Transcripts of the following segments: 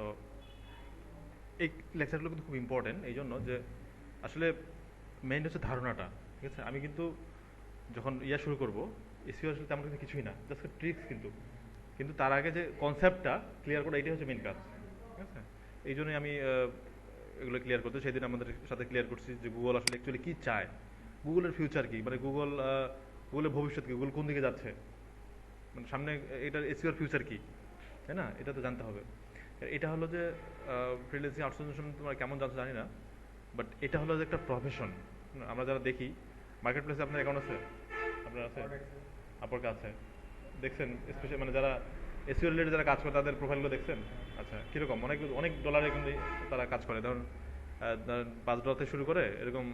তো এই লেকচারগুলো কিন্তু খুব ইম্পর্টেন্ট এই জন্য যে আসলে মেইন হচ্ছে ধারণাটা, ঠিক আছে? আমি কিন্তু যখন শুরু করব, এসইও আসলে তেমন কিন্তু কিছুই না, জাস্ট ট্রিক্স কিন্তু, কিন্তু তার আগে যে কনসেপ্টটা ক্লিয়ার করা এটাই হচ্ছে মেইন কাজ, ঠিক আছে? এই জন্যই আমি এগুলো ক্লিয়ার করতে সেদিন আমাদের সাথে ক্লিয়ার করছি যে গুগল আসলে অ্যাকচুয়ালি কী চায়, গুগলের ফিউচার কি, মানে গুগলের ভবিষ্যৎ কি, গুগল কোন দিকে যাচ্ছে, মানে সামনে এটার এসইওর ফিউচার কি, তাই না? এটা তো জানতে হবে। এটা হলো যে ফ্রিল্যান্সিং আউটসোর্সিং তোমরা কেমন জানছো জানি না, বাট এটা হলো যে একটা প্রফেশন। আমরা যারা দেখি মার্কেট প্লেসে, আপনার অ্যাকাউন্ট আছে? আপনার আছে? আপওয়ার্কে আছে? দেখছেন স্পেশালি মানে যারা এসইও রিলেটেড যারা কাজ করে তাদের প্রোফাইলগুলো দেখছেন? আচ্ছা, কীরকম? অনেক অনেক ডলারে কিন্তু তারা কাজ করে, ধরুন $5 থেকে শুরু করে এরকম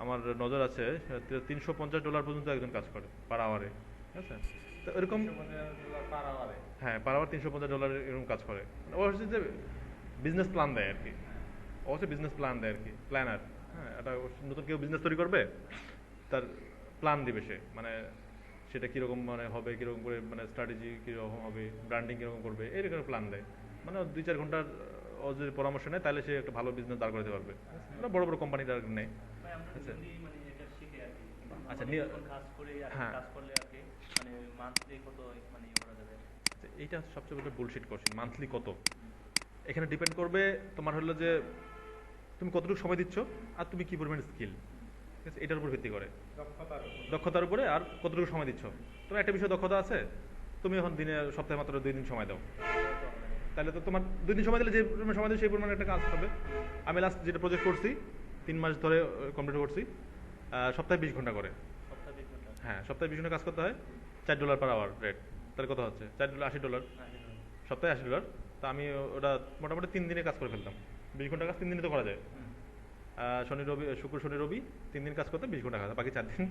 আমার নজর আছে $350 পর্যন্ত একজন কাজ করে পার আওয়ারে, ঠিক আছে? তো এরকম হ্যাঁ, পার আওয়ার $350 এরকম কাজ করে। ও হচ্ছে যে বিজনেস প্ল্যান দেয় আর কি, অবশ্যই বিজনেস প্ল্যান দেয় আর কি, প্ল্যানার। হ্যাঁ, একটা নতুন কেউ বিজনেস তৈরি করবে, তার প্ল্যান দিবে সে, মানে সেটা কীরকম মানে হবে, কীরকম করে মানে স্ট্র্যাটেজি কীরকম হবে, ব্র্যান্ডিং কীরকম করবে, এরকম প্ল্যান দেয়। মানে 2-4 ঘন্টার ও যদি পরামর্শ নেয় তাহলে সে একটা ভালো বিজনেস দাঁড় করতে পারবে। ওরা বড় বড় কোম্পানিটা নেয়। আচ্ছা আচ্ছা, হ্যাঁ, এইটা সবচেয়ে বড় বুলশিট কোশ্চেন। মান্থলি কত, এখানে ডিপেন্ড করবে তোমার হলো যে তুমি কতটুকু সময় দিচ্ছ আর তুমি কি পরিমাণ স্কিল, ঠিক আছে, এটার উপর ভিত্তি করে, দক্ষতার উপরে আর কতটুকু সময় দিচ্ছ। তোমার একটা বিষয়ে দক্ষতা আছে, তুমি এখন সপ্তাহে মাত্র 2 দিন সময় দাও, তাহলে তো তোমার 2 দিন সময় দিলে যে পরিমাণ সময় দেবে সেই পরিমাণে একটা কাজ হবে। আমি লাস্ট যেটা প্রজেক্ট করছি 3 মাস ধরে কমপ্লিট করছি, সপ্তাহে 20 ঘন্টা করে। হ্যাঁ, সপ্তাহে 20 ঘন্টা কাজ করতে হয়, $4 পার আওয়ার রেট, তাহলে কত হচ্ছে? $4 $80, সপ্তাহে $80। তা আমি ওটা মোটামুটি 3 দিনে কাজ করে ফেলতাম। 20 ঘন্টা কাজ 3 দিনে তো করা যায়। শনি রবি, শুক্র শনি রবি 3 দিন কাজ করতে 20 ঘন্টা কাজ, বাকি 4 দিন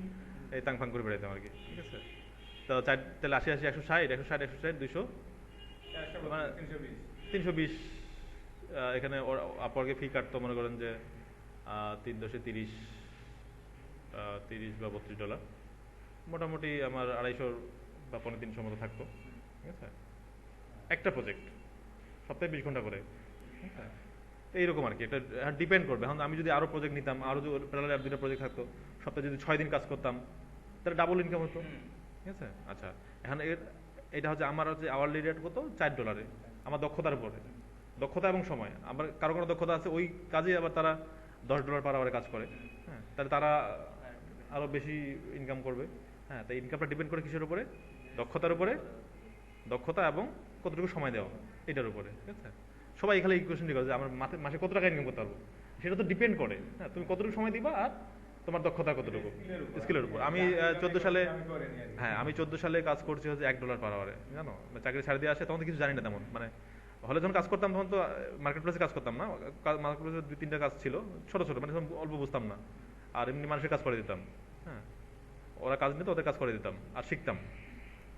এই তাং ফাং করে বেড়াইতাম আর কি, ঠিক আছে? তো তাহলে 80 80 160 160 160 200 মানে 320। এখানে আপওয়ার্কে ফি কাটতো মনে করেন যে 3 × 10 = 30 বা $32, মোটামুটি আমার 250 বা 350 মতো থাকতো, ঠিক আছে? একটা প্রজেক্ট সপ্তাহে 20 ঘন্টা করে, ঠিক আছে? এইরকম আর কি, এটা ডিপেন্ড করবে। এখন আমি যদি আরও প্রজেক্ট নিতাম, আরও যদি প্যারালাল আর 2টা প্রজেক্ট থাকতো, সপ্তাহে যদি 6 দিন কাজ করতাম, তাহলে ডাবল ইনকাম হতো, ঠিক আছে? আচ্ছা, এখন এটা হচ্ছে আমার হচ্ছে আওয়ারলি রেট কত? $4, আমার দক্ষতার উপরে, দক্ষতা এবং সময়। আবার কারো কারো দক্ষতা আছে ওই কাজে আবার তারা $10 পার আওয়ারে কাজ করে, হ্যাঁ, তাহলে তারা আরও বেশি ইনকাম করবে। হ্যাঁ, তাই ইনকামটা ডিপেন্ড করে কিসের উপরে? দক্ষতার উপরে, দক্ষতা এবং কতটুকু সময় দেওয়া, এটার উপরে, ঠিক আছে? সবাই এখানে এই কোয়েশ্চেনটি করে যে আমার মাসে কত টাকা ইনকাম করতে পারবো, সেটা তো ডিপেন্ড করে, হ্যাঁ, তুমি কতটুকু সময় দিবা আর তোমার দক্ষতা কতটুকু, স্কিলের উপর। আমি 14 সালে, হ্যাঁ, আমি 14 সালে কাজ করছি হচ্ছে $1 পার আওয়ারে, জানো? চাকরি ছাড় দিয়ে আসে তখন তো কিছু জানি না তেমন, মানে হলে যখন কাজ করতাম তখন তো মার্কেট প্লেসে কাজ করতাম না, মার্কেট প্লেসে 2-3টা কাজ ছিল ছোট ছোট, মানে অল্প বুঝতাম না, আর এমনি মানুষের কাজ করে দিতাম। হ্যাঁ, ওরা কাজ নিত, ওদের কাজ করে দিতাম আর শিখতাম।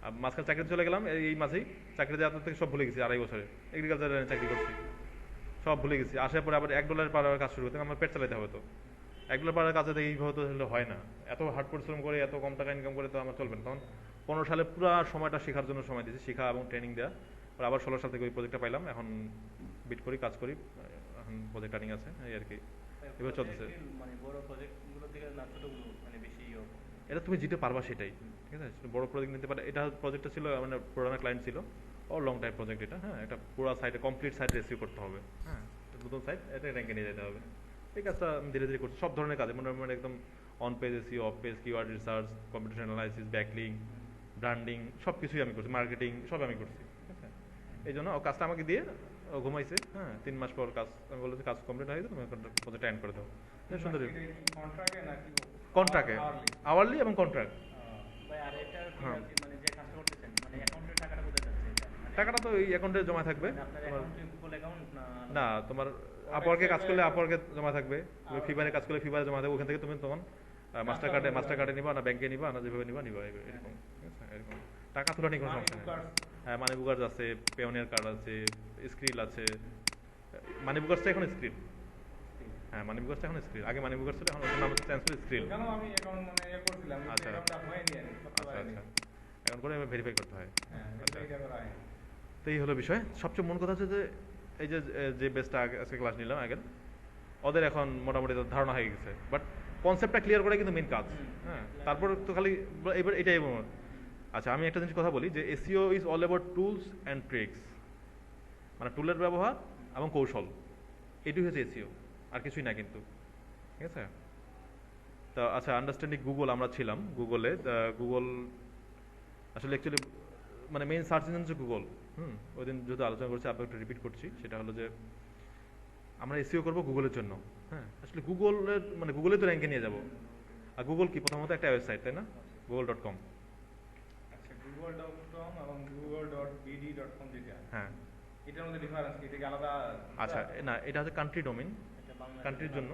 আর মাঝখানে চাকরি চলে গেলাম, এই মাঝেই চাকরি দেওয়ার থেকে সব ভুলে গেছি। 2.5 বছরে এগ্রিকালচারে চাকরি করছি, সব ভুলে গেছি। আসার পরে আবার $1 পার আওয়ার কাজ শুরু করতে আমার পেট চালাতে হবে। তো $1 পার আওয়ার কাজে এইভাবে তো হয় না, এত হার্ড পরিশ্রম করে এত কম টাকা ইনকাম করে তো আমার চলবে না। তখন 15 সালে পুরো সময়টা শেখার জন্য সময় দিয়েছি, শেখা এবং ট্রেনিং দেওয়া। আবার 16 সাল থেকে ওই প্রজেক্টটা পাইলাম, এখন বিট করি, কাজ করি, এখন প্রজেক্ট রানিং আছে, এই আর কি, এবার চলতেছে। এটা তুমি যেটা পারবা সেটাই, ঠিক আছে? বড় প্রজেক্ট নিতে পারে। এটা প্রজেক্টটা ছিল মানে পুরানো ক্লায়েন্ট ছিল, ও লং টাইম প্রজেক্ট এটা। হ্যাঁ, একটা পুরো সাইটে কমপ্লিট সাইট রেসিভ করতে হবে, হ্যাঁ, নতুন সাইট, এটা র্যাঙ্কে নিয়ে যেতে হবে। এই কাজটা আমি ধীরে ধীরে করছি, সব ধরনের কাজ, মানে একদম on page SEO, of page, keyword research, competition analysis, backlink, branding, সব কিছুই আমি করছি, মার্কেটিং সব আমি করছি, ঠিক আছে? এই জন্য ও কাজটা আমাকে দিয়ে ও ঘুমাইছে। হ্যাঁ, 3 মাস পর কাজ, আমি বলেছি কাজ কমপ্লিট হয়ে গেছে, তুমি প্রজেক্ট এন্ড করে দাও। সুন্দর কন্ট্রাক্টে, আওয়ারলি এবং কন্ট্রাক্ট। হ্যাঁ, টাকাটা তো এই অ্যাকাউন্টে জমা থাকবে। না, তোমার আপওয়ার্কে কাজ করলে আপওয়ার্কে জমা থাকবে, তুমি ফিবারে কাজ করলে ফিবারে জমা থাকবে। ওখান থেকে তুমি তখন মাস্টার কার্ডে নিবা না ব্যাংকে নিবা না যেভাবে নিবা এরকম, ঠিক আছে? এরকম টাকা তোলা নিয়ে কোনো সমস্যা নেই। হ্যাঁ, মানি বুকার্স আছে, পেওনিয়ার কার্ড আছে, স্ক্রিল আছে। মানি বুকার্সটা এখন স্ক্রিল। হ্যাঁ, মানি বুকার্সটা এখন স্ক্রিল, আগে মানি বুকার্স ছিল, এখন ওটার নাম হচ্ছে চেঞ্জ করে স্ক্রিল। আচ্ছা আচ্ছা আচ্ছা, এখন করে ভেরিফাই করতে হয়। আচ্ছা, তো এই হলো বিষয়। সবচেয়ে মূল কথা হচ্ছে যে এই যে যে বেসটা আজকে ক্লাস নিলাম আগের, ওদের এখন মোটামুটি ধারণা হয়ে গেছে, বাট কনসেপ্টটা ক্লিয়ার করাই কিন্তু মেন কাজ। হ্যাঁ, তারপর তো খালি এবার এটাই। আচ্ছা, আমি একটা জিনিস কথা বলি যে SEO is all about tools and tricks, মানে টুলের ব্যবহার এবং কৌশল, এটাই হচ্ছে এসইও, আর কিছুই না কিন্তু। ঠিক আছে? তা আচ্ছা, আন্ডারস্ট্যান্ডিং গুগল আমরা ছিলাম। গুগলে গুগল আসলে অ্যাকচুয়ালি মানে মেইন সার্চ ইঞ্জিন হচ্ছে গুগল। ওই দিন যেহেতু আলোচনা করছি, আপনাকে একটু রিপিট করছি, সেটা হলো যে আমরা এসইও করবো গুগলের জন্য। হ্যাঁ, আসলে গুগলের মানে গুগলে তো র্যাঙ্কে নিয়ে যাবো। আর গুগল কি প্রথমত একটা ওয়েবসাইট, তাই না? google.com। আচ্ছা, google.com এবং google.bd.com যেটা, হ্যাঁ, এটার মধ্যে ডিফারেন্স কি? এটা কি আলাদা? আচ্ছা, না, এটা হচ্ছে কান্ট্রি ডোমেইন, কান্ট্রির জন্য।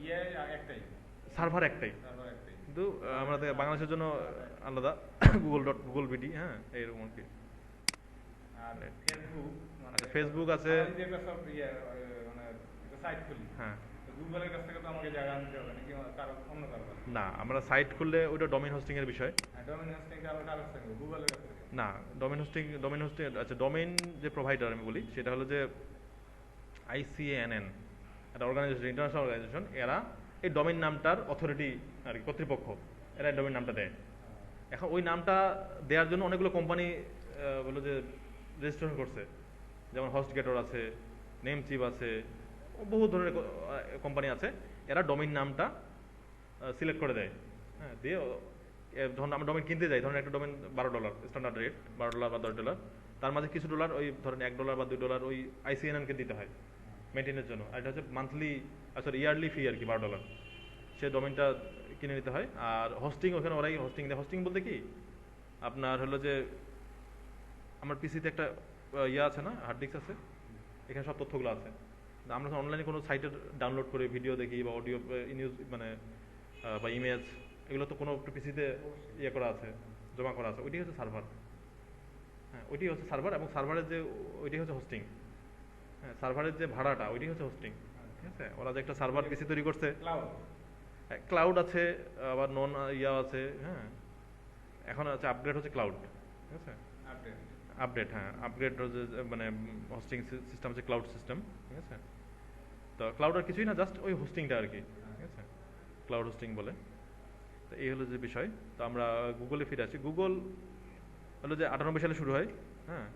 ইয়ে একটাই, সার্ভার একটাই, সার্ভার একটাই, কিন্তু আমাদের বাংলাদেশের জন্য আলাদা গুগল বিডি। হ্যাঁ, এইরকম আর কি। আর ফেসবুক, আচ্ছা, ফেসবুক আছে। আমি যে একটা সব মানে একটা সাইট খুলি, হ্যাঁ, গুগলের কাছ থেকে তো আমাকে জায়গা আনতে হবে নাকি কারো অন্য কারো কাছে? না, আমরা সাইট খুললে ওইটা ডোমেইন হোস্টিং এর বিষয়। ডোমেইন হোস্টিং কারো কারো কাছে গুগলের কাছ থেকে না, ডোমেইন হোস্টিং, আচ্ছা, ডোমেইন যে প্রোভাইডার আমি বলি সেটা হলো যে ICANN, একটা অর্গানাইজেশন, ইন্টারন্যাশনাল অর্গানাইজেশন। এরা এই ডোমেইন নামটার অথরিটি আর কি, কর্তৃপক্ষ, এরা ডোমেইন নামটা দেয়। এখন ওই নামটা দেওয়ার জন্য অনেকগুলো কোম্পানি বলো যে রেজিস্ট্রেশন করছে, যেমন হস্টগেটর আছে, নেমচিপ আছে, বহু ধরনের কোম্পানি আছে। এরা ডোমেইন নামটা সিলেক্ট করে দেয়। হ্যাঁ, দিয়ে যখন আমরা ডোমেইন কিনতে যাই, ধরেন একটা ডোমেইন $12 স্ট্যান্ডার্ড রেট, $12 বা $10, তার মাঝে কিছু ডলার ওই ধরেন $1 বা $2 ওই ICANN-কে দিতে হয় মেনটেনের জন্য। আর এটা হচ্ছে মান্থলি, সরি ইয়ারলি ফি আর কি, $12 সে ডোমেইনটা কিনে নিতে হয়। আর হোস্টিং ওখানে ওরাই হোস্টিং দেয়। হোস্টিং বলতে কি, আপনার হলো যে আমার পিসিতে একটা ইয়ে আছে না, হার্ড ডিস্ক আছে, এখানে সব তথ্যগুলো আছে। আমরা অনলাইনে কোনো সাইটের ডাউনলোড করে ভিডিও দেখি বা অডিও নিউজ মানে বা ইমেজ, এগুলো তো কোনো একটা পিসিতে ইয়ে করা আছে, জমা করা আছে, ওইটাই হচ্ছে সার্ভার। হ্যাঁ, ওইটাই হচ্ছে সার্ভার, এবং সার্ভারের যে ওইটাই হচ্ছে হোস্টিং। হ্যাঁ, সার্ভারের যে ভাড়াটা ওইটাই হচ্ছে হোস্টিং। ঠিক আছে? ওরা যে একটা সার্ভার পিসি তৈরি করছে, ক্লাউড আছে, আবার নন ইয়া আছে। হ্যাঁ, এখন আছে আপগ্রেড হচ্ছে ক্লাউড। ঠিক আছে? আপডেট, হ্যাঁ, আপগ্রেড মানে হোস্টিং সিস্টেম হচ্ছে ক্লাউড সিস্টেম। ঠিক আছে? তো ক্লাউড আর কিছুই না, জাস্ট ওই হোস্টিংটা আর কি। ঠিক আছে? ক্লাউড হোস্টিং বলে। তো এই হলো যে বিষয়। তো আমরা গুগলে ফিরে আসি। গুগল হলো যে 98 সালে শুরু হয়। হ্যাঁ,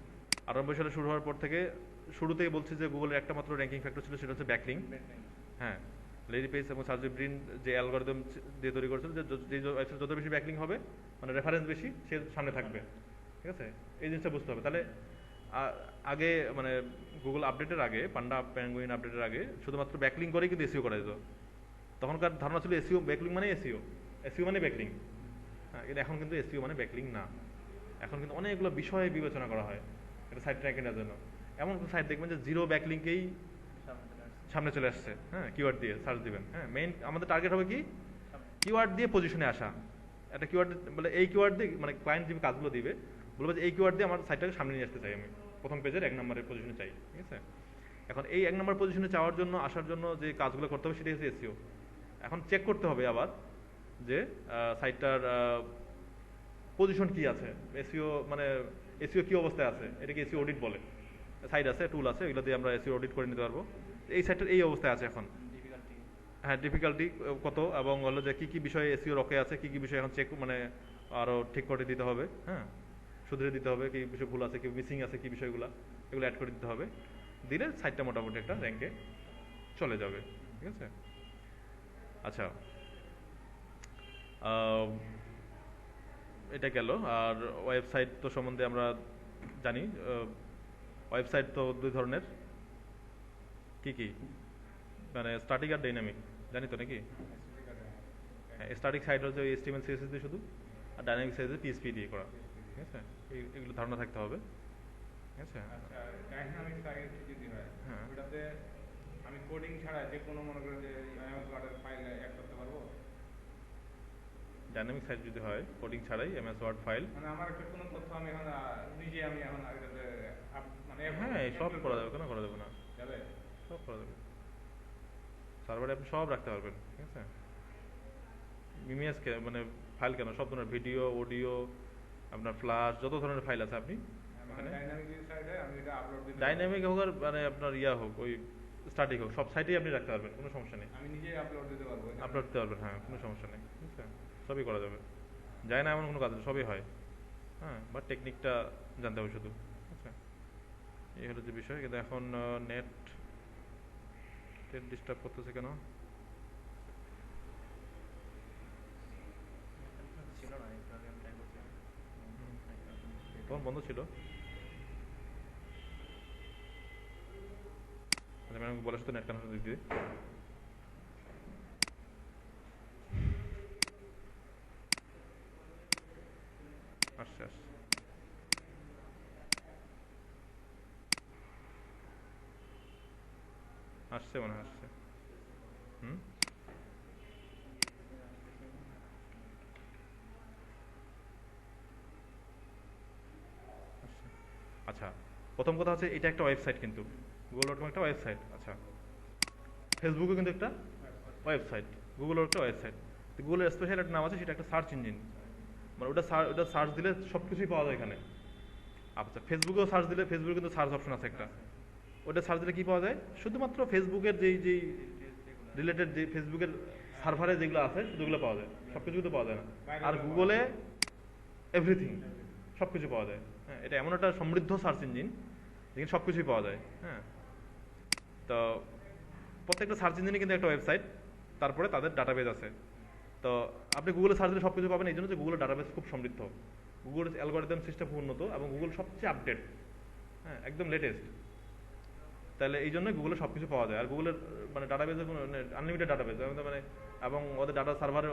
98 সালে শুরু হওয়ার পর থেকে শুরুতেই বলছি যে গুগলের একটা মাত্র র্যাঙ্কিং ফ্যাক্টর ছিল, সেটা হচ্ছে ব্যাকলিং। হ্যাঁ, লেরি পেজ এবং সার্জি ব্রিন যে অ্যালগরিদম দিয়ে তৈরি করেছিল যে যত বেশি ব্যাকলিং হবে, মানে রেফারেন্স বেশি, সে সামনে থাকবে। ঠিক আছে? এই জিনিসটা বুঝতে হবে। তাহলে আগে মানে গুগল আপডেটের আগে, পান্ডা পেঙ্গুইন আপডেটের আগে শুধুমাত্র ব্যাকলিং করেই কিন্তু এসইও করা যেত। তখনকার ধারণা ছিল এসইও ব্যাকলিং মানে এসইও, এসইও মানে ব্যাকলিং। হ্যাঁ, কিন্তু এখন কিন্তু এসইও মানে ব্যাকলিং না। এখন কিন্তু অনেকগুলো বিষয় বিবেচনা করা হয় এটা সাইট র্যাঙ্কিংয়ের জন্য। এমন সাইট দেখবেন যে জিরো ব্যাকলিংকেই সামনে চলে আসছে। হ্যাঁ, কিওয়ার্ড দিয়ে সার্চ দিবেন। হ্যাঁ, মেইন আমাদের টার্গেট হবে কি, কিওয়ার্ড দিয়ে পজিশনে আসা। একটা কিওয়ার্ড বলে এই কিওয়ার্ড দিয়ে, মানে ক্লায়েন্ট যে কাজগুলো দিবে বলবো যে এই কিওয়ার্ড দিয়ে আমার সাইটটাকে সামনে নিয়ে আসতে চাই, আমি প্রথম পেজের 1 নম্বরের পজিশনে চাই। ঠিক আছে? এখন এই 1 নম্বর পজিশনে চাওয়ার জন্য, আসার জন্য যে কাজগুলো করতে হবে সেটাই হচ্ছে এসইও। এখন চেক করতে হবে আবার যে সাইটটার পজিশন কি আছে, এসইও মানে এসইও কি অবস্থায় আছে, এটাকে এসইও অডিট বলে। সাইট আছে, টুল আছে, এগুলো দিয়ে আমরা এসইও অডিট করে নিতে পারবো এই সাইটটার এই অবস্থায় আছে এখন। হ্যাঁ, ডিফিকাল্টি কত, এবং হলো যে কী কী বিষয়ে এসইও রকে আছে, কী কী বিষয় এখন চেক মানে আরও ঠিক করে দিতে হবে। হ্যাঁ, শুধরে দিতে হবে, কী বিষয় ভুল আছে, কি মিসিং আছে, কী বিষয়গুলো, এগুলো অ্যাড করে দিতে হবে। দিলে সাইটটা মোটামুটি একটা র্যাঙ্কে চলে যাবে। ঠিক আছে? আচ্ছা, এটা গেল। আর ওয়েবসাইট তো সম্বন্ধে আমরা জানি। ওয়েবসাইট তো 2 ধরনের, কি কি, মানে স্ট্যাটিক আর ডাইনামিক, জানি তো নাকি? হ্যাঁ, স্ট্যাটিক সাইট হচ্ছে ওই HTML CSS দিয়ে শুধু, আর ডাইনামিক সাইট PHP দিয়ে করা। ঠিক আছে? এগুলো ধারণা থাকতে হবে। ঠিক আছে? আচ্ছা, ডাইনামিক সাইট যদি হয়, হ্যাঁ, ওটাতে আমি কোডিং ছাড়া যে কোনো মনে করেন যে MS ওয়ার্ডের ফাইল অ্যাড করতে পারবো? ডাইনামিক সাইট যদি হয় কোডিং ছাড়াই MS ওয়ার্ড ফাইল, মানে আমার একটা কোনো তথ্য আমি এখন নিজে আমি এখন এটাতে মানে হ্যাঁ সব করা যাবে, কেন করা যাবে না? যাবে, সব করা যাবে। সার্ভারে আপনি সব রাখতে পারবেন। ঠিক আছে? ইমেজ মানে ফাইল কেন, সব ধরনের ভিডিও, অডিও, আপনার ফ্ল্যাশ, যত ধরনের ফাইল আছে আপনি মানে ডাইনামিক সাইটে আমি এটা আপলোড দিতে ডাইনামিক হোক আর মানে আপনার হোক ওই স্ট্যাটিক হোক, সব সাইটেই আপনি রাখতে পারবেন, কোনো সমস্যা নেই। আমি নিজেই আপলোড দিতে পারবো। আপলোড দিতে পারবেন, হ্যাঁ, কোনো সমস্যা নেই, ঠিক আছে, সবই করা যাবে, যায় না এমন কোনো কাজ নেই, সবই হয়। হ্যাঁ, বাট টেকনিকটা জানতে হবে শুধু, আচ্ছা, এই হলো যে বিষয়। কিন্তু এখন নেট ডিস্টার্ব করতেছে কেন? তখন বন্ধ ছিল। আচ্ছা, ম্যাডাম বলার সাথে নেট কানেকশন দিতে দিই। আসছে আসছে, আসছে মনে হয়, আসছে। হুম, আসছে। আচ্ছা, প্রথম কথা হচ্ছে এটা একটা ওয়েবসাইট, কিন্তু গুগল.কম একটা ওয়েবসাইট। আচ্ছা, ফেসবুকও কিন্তু একটা ওয়েবসাইট, গুগলের একটা ওয়েবসাইট। তো গুগলের স্পেশাল একটা নাম আছে, সেটা একটা সার্চ ইঞ্জিন, মানে ওটা সার্চ দিলে সব কিছুই পাওয়া যায় এখানে। আচ্ছা, ফেসবুকেও সার্চ দিলে, ফেসবুকে কিন্তু সার্চ অপশন আছে একটা, ওটা সার্চ দিলে কি পাওয়া যায়? শুধুমাত্র ফেসবুকের যেই যেই রিলেটেড, যে ফেসবুকের সার্ভারে যেগুলো আছে সেগুলো পাওয়া যায়, সব কিছু কিন্তু পাওয়া যায় না। আর গুগলে এভরিথিং, সব কিছু পাওয়া যায়। হ্যাঁ, এটা এমন একটা সমৃদ্ধ সার্চ ইঞ্জিন যেখানে সব কিছুই পাওয়া যায়। হ্যাঁ, তো প্রত্যেকটা সার্চ ইঞ্জিনে কিন্তু একটা ওয়েবসাইট, তারপরে তাদের ডাটাবেজ আছে। তো আপনি গুগলে সার্চ দিলে সব কিছু পাবেন, এই জন্য যে গুগলের ডাটাবেজ খুব সমৃদ্ধ, গুগলের অ্যালগোরিদম সিস্টেম খুব উন্নত, এবং গুগল সবচেয়ে আপডেট, হ্যাঁ, একদম লেটেস্ট। তাহলে এই জন্য গুগলে সব কিছু পাওয়া যায়। আর গুগলের মানে ডাটাবেজে আনলিমিটেড ডাটাবেজ, মানে এবং ওদের ডাটা সার্ভারের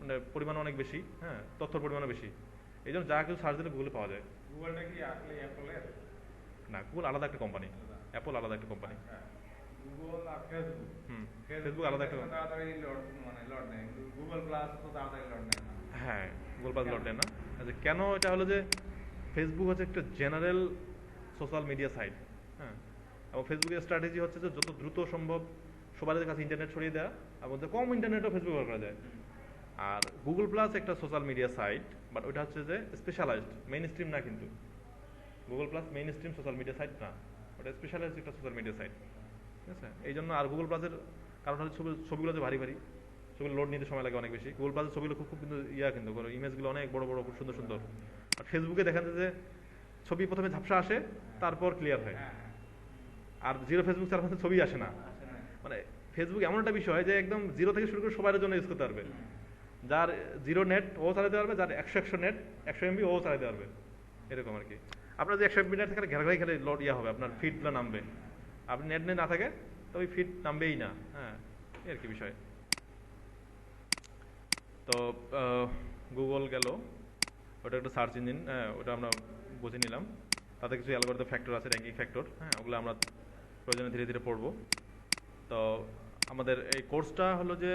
মানে পরিমাণ অনেক বেশি, হ্যাঁ, তথ্যের পরিমাণও বেশি, এই জন্য যা কিছু সার্চ দিলে গুগলে পাওয়া যায়। গুগলটা কি আসলে অ্যাপলের? না, গুগল আলাদা একটা কোম্পানি, অ্যাপল আলাদা একটা কোম্পানি। গুগল আর ফেসবুক, ফেসবুক আলাদা একটা, তাড়াতাড়ি লড নেয়, গুগল প্লাস তো তাড়াতাড়ি লড নেয় না। হ্যাঁ, গুগল প্লাস লড নেয় না। আচ্ছা, কেন? এটা হলো যে ফেসবুক হচ্ছে একটা জেনারেল সোশ্যাল মিডিয়া সাইট, হ্যাঁ, এবং ফেসবুকের স্ট্র্যাটেজি হচ্ছে যে যত দ্রুত সম্ভব সবার কাছে ইন্টারনেট ছড়িয়ে দেওয়া, এবং কম ইন্টারনেটও ফেসবুক ব্যবহার করা যায়। আর গুগল প্লাস একটা সোশ্যাল মিডিয়া সাইট, বাট ওইটা হচ্ছে যে স্পেশালাইজড, মেইন স্ট্রিম না, কিন্তু Google Plus mainstream social media site না, ওটা স্পেশালাইজড একটা সোশ্যাল মিডিয়া সাইট, ঠিক আছে। এই জন্য আর গুগল প্লাসের কারণ হচ্ছে ছবিগুলো যে ভারী ভারী, ছবিগুলো লোড নিতে সময় লাগে অনেক বেশি। গুগল প্লাসের ছবিগুলো খুব কিন্তু কিন্তু ইমেজগুলো অনেক বড় বড়, খুব সুন্দর সুন্দর। আর ফেসবুকে দেখা যায় যে ছবি প্রথমে ঝাপসা আসে, তারপর ক্লিয়ার হয়। আর জিরো ফেসবুক ছাড়া কিন্তু ছবি আসে না। মানে ফেসবুক এমন একটা বিষয় যে একদম জিরো থেকে শুরু করে সবার জন্য ইউজ করতে পারবে। যার জিরো নেট ও চালাতে পারবে, যার 100 নেট 100 MB ও চালাতে পারবে, এরকম আর কি। আপনার যে 100 MB নেট থাকে ঘেরাঘেরাই খেলে লোড হবে, আপনার ফিডগুলো নামবে। আপনি নেট না থাকে তো ওই ফিড নামবেই না, হ্যাঁ, এই আর কি বিষয়। তো গুগল গেল, ওটা একটা সার্চ ইঞ্জিন, হ্যাঁ, ওটা আমরা বুঝে নিলাম। তাতে কিছু অ্যালগরিদম ফ্যাক্টর আছে, র্যাঙ্কিং ফ্যাক্টর, হ্যাঁ, ওগুলো আমরা প্রয়োজনে ধীরে ধীরে পড়বো। তো আমাদের এই কোর্সটা হলো যে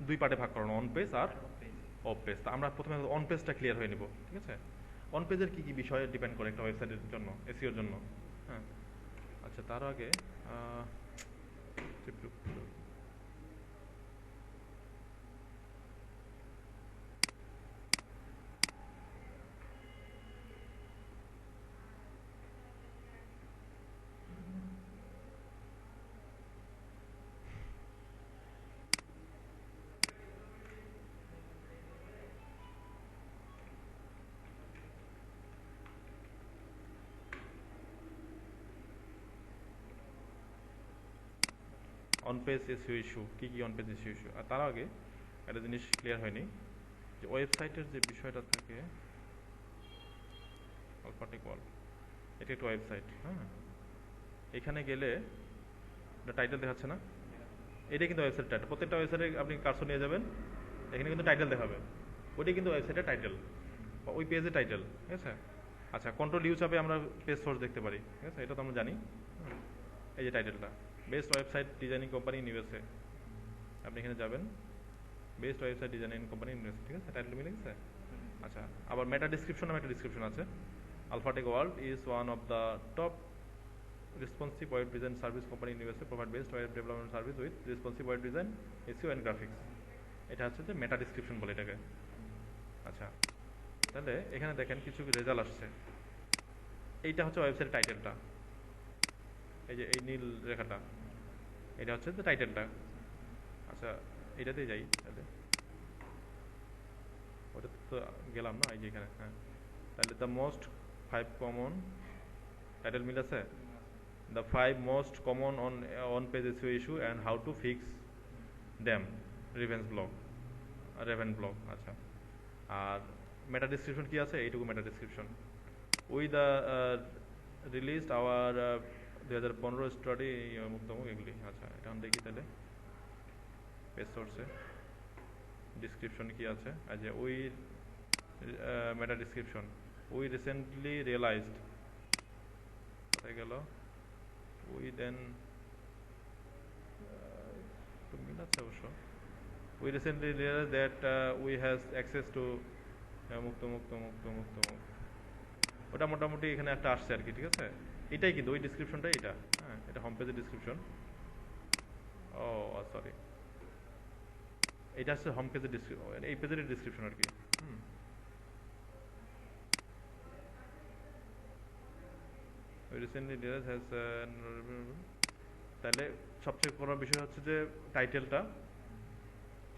2 পার্টে ভাগ করানো, অন পেজ আর অফ পেজ। তো আমরা প্রথমে অন পেজটা ক্লিয়ার হয়ে নিব, ঠিক আছে। অন পেজের কী কী বিষয়ে ডিপেন্ড করে একটা ওয়েবসাইটের জন্য, এসইওর জন্য, হ্যাঁ। আচ্ছা, তার আগে অন পেজ এসইও ইস্যু, কী কী অন পেজ এসইও ইস্যু। আর তার আগে একটা জিনিস ক্লিয়ার হয়নি, যে ওয়েবসাইটের যে বিষয়টা থাকে, আলফাটেক ওয়াল, এটা একটা ওয়েবসাইট, হ্যাঁ। এখানে গেলে টাইটেল দেখাচ্ছে না, এটাই কিন্তু ওয়েবসাইট টাইটেল। প্রত্যেকটা ওয়েবসাইটে আপনি কার্সর নিয়ে যাবেন, এখানে কিন্তু টাইটেল দেখাবে, ওইটাই কিন্তু ওয়েবসাইটের টাইটেল বা ওই পেজের টাইটেল, ঠিক আছে। আচ্ছা, কন্ট্রোল ইউ চাপে আমরা পেজ সোর্স দেখতে পারি, ঠিক আছে, এটা তো আমরা জানি। এই যে টাইটেলটা, best website designing company in USA, আপনি এখানে যাবেন, best website designing company in USA, ঠিক আছে, টাইটেল মিলে গেছে। আচ্ছা, আবার মেটা ডিসক্রিপশন নামে একটা ডিসক্রিপশন আছে। Alphatech world is one of the top responsive web design service company in USA, provide best web development service with responsive web design, SEO and graphics. এটা হচ্ছে যে মেটা ডিসক্রিপশন বলে এটাকে। আচ্ছা, তাহলে এখানে দেখেন কিছু রেজাল্ট আসছে, এইটা হচ্ছে ওয়েবসাইট টাইটেলটা, এই যে এই নীল রেখাটা, এটা হচ্ছে যে টাইটেলটা। আচ্ছা, এটাতেই যাই তাহলে, ওটা তো গেলাম না, এই যে এখানে। হ্যাঁ, তাহলে দ্য মোস্ট 5 কমন টাইটেল মিল আছে, the 5 most common on page SEO issue and how to fix them, Raven blog. আচ্ছা, আর মেটা ডিসক্রিপশন কি আছে, এইটুকু meta description. We the released our 2015 study মুক্তমুখ এগুলি। আচ্ছা, এটা আমি দেখি তাহলে পেজ সোর্সে ডিসক্রিপশন কি আছে। আচ্ছা, we meta description, we recently realised, কোথায় গেল, উই দেন একটু মিল আছে অবশ্য। We recently realise that we has access to মুক্ত মুক্ত মুক্ত মুক্ত মুক্ত, ওটা মোটামুটি এখানে একটা আসছে আর কি। ঠিক আছে, এটাই কিন্তু ওই ডিসক্রিপশনটাই এটা। হ্যাঁ, এটা হোম পেজের ডিসক্রিপশন। ও সরি, এটা হচ্ছে হোম পেজের ডিসক্রিপশন, এই পেজের ডিসক্রিপশন আর কি। রিসেন্টলি ডিয়ার হ্যাজ, তাহলে সবচেয়ে বড় বিষয় হচ্ছে যে টাইটেলটা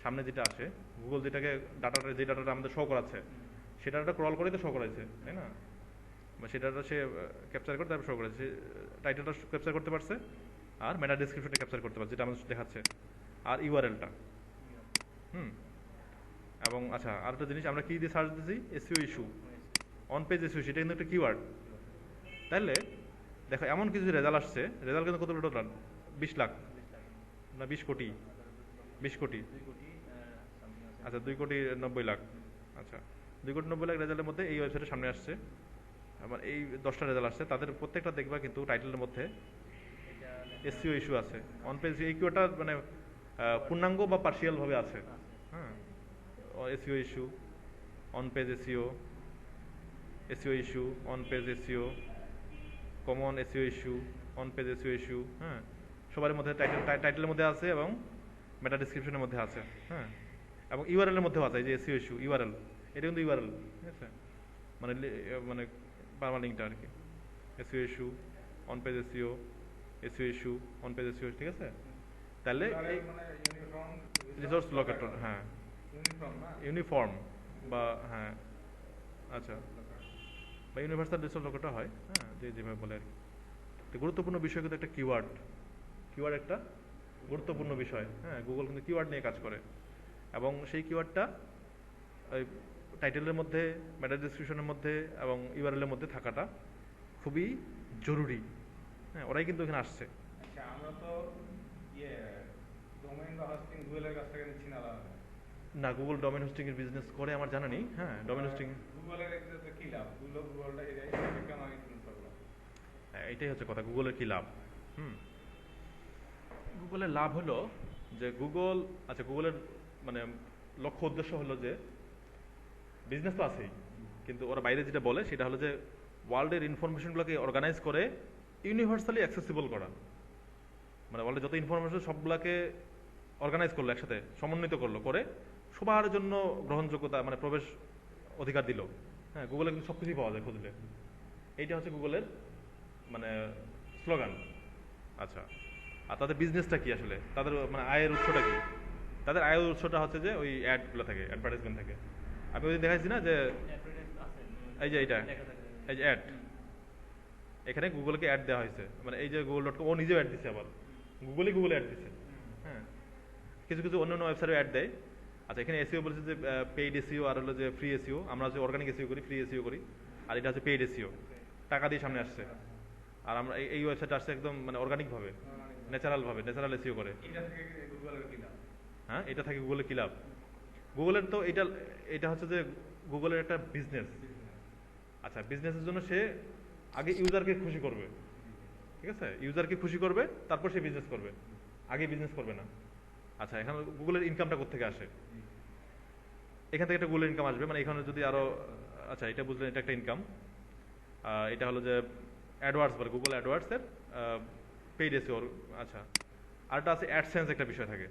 সামনে যেটা আসে, গুগল যেটাকে ডাটাটা, যে ডাটাটা আমাদের শো করাচ্ছে, সেটা ক্রল করেই তো শো করাইছে, তাই না? বা সেটাটা সে ক্যাপচার করে তারপর শো করেছে, টাইটেলটা ক্যাপচার করতে পারছে, আর মেটা ডিসক্রিপশনটা ক্যাপচার করতে পারছে, যেটা আমাদের দেখাচ্ছে, আর ইউআরএলটা। এবং আচ্ছা, আর একটা জিনিস আমরা কি দিয়ে সার্চ দিয়েছি, SEO issue, on page SEO, সেটা কিন্তু একটা কিওয়ার্ড। তাহলে দেখো এমন কিছু রেজাল্ট আসছে, রেজাল্ট কিন্তু কত টোটাল 20 লাখ না 20 কোটি, 20 কোটি, আচ্ছা 2 কোটি 90 লাখ। আচ্ছা, 2 কোটি 90 লাখ রেজাল্টের মধ্যে এই ওয়েবসাইটের সামনে আসছে, আমার এই 10টা রেজাল্ট আসছে, তাদের প্রত্যেকটা দেখবা কিন্তু টাইটেলের মধ্যে এসইও ইস্যু আছে, অন পেজ। এই কিওয়ার্ডটা মানে পূর্ণাঙ্গ বা পার্শিয়াল ভাবে আছে। হ্যাঁ, SEO issue, on page SEO, SEO issue, on page SEO, common SEO issue, on page SEO issue. হ্যাঁ, সবার মধ্যে টাইটেলের মধ্যে আছে এবং মেটা ডিসক্রিপশনের মধ্যে আছে। হ্যাঁ, এবং ইউআরএল এর মধ্যেও আছে, এই যে এসইও ইস্যু ইউআরএল, এটা কিন্তু ইউআরএল, ঠিক আছে, মানে মানে পারমালিংটা আর কি। SEO issue, on page SEO, SEO issue, on page SEO, ঠিক আছে। তাহলে রিসোর্স লোকেটর, হ্যাঁ ইউনিফর্ম বা হ্যাঁ আচ্ছা, বা ইউনিভার্সাল রিসোর্স লোকেটর হয়, হ্যাঁ, যেভাবে বলে আর কি। তো গুরুত্বপূর্ণ বিষয় কিন্তু একটা কিওয়ার্ড, কিওয়ার্ড একটা গুরুত্বপূর্ণ বিষয়। হ্যাঁ, গুগল কিন্তু কিওয়ার্ড নিয়ে কাজ করে, এবং সেই কিওয়ার্ডটা ওই টাইটেলের মধ্যে, মেটা ডিসক্রিপশনের মধ্যে এবং ইউআরএল এর মধ্যে থাকাটা খুবই জরুরি। হ্যাঁ, ওরাই কিন্তু এখানে আসছে। আচ্ছা, আমরা তো ডোমেইন বা হোস্টিং গুগলের কাছ থেকে নিচ্ছি না আলাদা? না, গুগল ডোমেইন হোস্টিং এর বিজনেস করে আমার জানা নেই। হ্যাঁ, ডোমেইন হোস্টিং গুগলের এক্সেসে কি লাভ, গুগলটা এটাই কেন ইনফ্লুয়েন্স করলো? এটাই হচ্ছে কথা, গুগলের কি লাভ। গুগলের লাভ হলো যে গুগল, আচ্ছা গুগলের মানে লক্ষ্য উদ্দেশ্য হলো যে বিজনেস তো আছেই, কিন্তু ওরা বাইরে যেটা বলে সেটা হলো যে ওয়ার্ল্ডের ইনফরমেশনগুলোকে অর্গানাইজ করে ইউনিভার্সালি অ্যাক্সেসিবল করা। মানে ওয়ার্ল্ডের যত ইনফরমেশন সবগুলোকে অর্গানাইজ করলো, একসাথে সমন্বিত করলো, করে সবার জন্য গ্রহণযোগ্যতা মানে প্রবেশ অধিকার দিল। হ্যাঁ, গুগলে কিন্তু সব কিছুই পাওয়া যায় খুঁজলে। এইটা হচ্ছে গুগলের মানে স্লোগান। আচ্ছা, আর তাদের বিজনেসটা কি আসলে, তাদের মানে আয়ের উৎসটা কি? তাদের আয়ের উৎসটা হচ্ছে যে ওই অ্যাডগুলো থাকে, অ্যাডভার্টাইজমেন্ট থাকে। আমি ওই দিন দেখাইছি না যে এই যে এইটা, এই যে অ্যাড, এখানে গুগলকে অ্যাড দেওয়া হয়েছে, মানে এই যে গুগল.com, ও নিজেও অ্যাড দিচ্ছে, আবার গুগলে অ্যাড দিচ্ছে। হ্যাঁ, কিছু কিছু অন্য ওয়েবসাইটে অ্যাড দেয়। আচ্ছা, এখানে এসইও বলছে যে পেইড এসইও, আর হলো যে ফ্রি এসইও। আমরা হচ্ছে অর্গানিক এসইও করি, ফ্রি এসইও করি, আর এটা হচ্ছে পেইড এসইও, টাকা দিয়ে সামনে আসছে। আর আমরা এই ওয়েবসাইট আসছে একদম মানে অর্গানিক ভাবে, ন্যাচারাল ভাবে, ন্যাচারাল এসইও করে। এটা থেকে গুগলের কি লাভ? হ্যাঁ, এটা থাকে গুগলের কি লাভ? গুগলের তো এটা হচ্ছে যে গুগলের একটা বিজনেস। আচ্ছা, বিজনেসের জন্য সে আগে ইউজারকে খুশি করবে, ঠিক আছে, ইউজারকে খুশি করবে, তারপর সে বিজনেস করবে, আগে বিজনেস করবে না। আচ্ছা, এখানে গুগলের ইনকামটা কোথেকে আসে? এখান থেকে একটা গুগলের ইনকাম আসবে, মানে এখানে যদি আরো, আচ্ছা এটা বুঝলেন, এটা একটা ইনকাম। এটা হলো যে অ্যাডওয়ার্ডস বলে, গুগল অ্যাডওয়ার্ডস এর পেইড এসইও। আচ্ছা, আরেকটা আছে অ্যাডসেন্স, একটা বিষয় থাকে,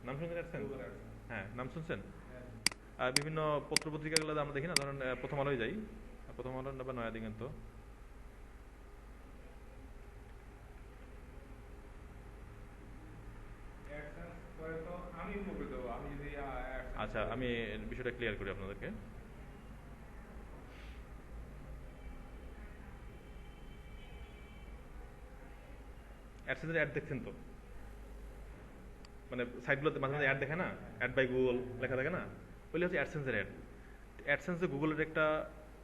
নাম শুনছেন অ্যাডসেন্স? হ্যাঁ, নাম শুনছেন? বিভিন্ন পত্র পত্রিকাগুলোতে আমরা দেখি না, ধরেন প্রথম আলোয় যাই, প্রথম আলো বা নয়া দিগন্ত, আচ্ছা আমি বিষয়টা ক্লিয়ার করি আপনাদেরকে। অ্যাডসেন্সের অ্যাড দেখছেন তো, মানে সাইটগুলোতে মাঝে মাঝে অ্যাড দেখে না, অ্যাড বাই গুগল লেখা থাকে না, ওইগুলো হচ্ছে অ্যাডসেন্সের অ্যাড। অ্যাডসেন্সে গুগলের একটা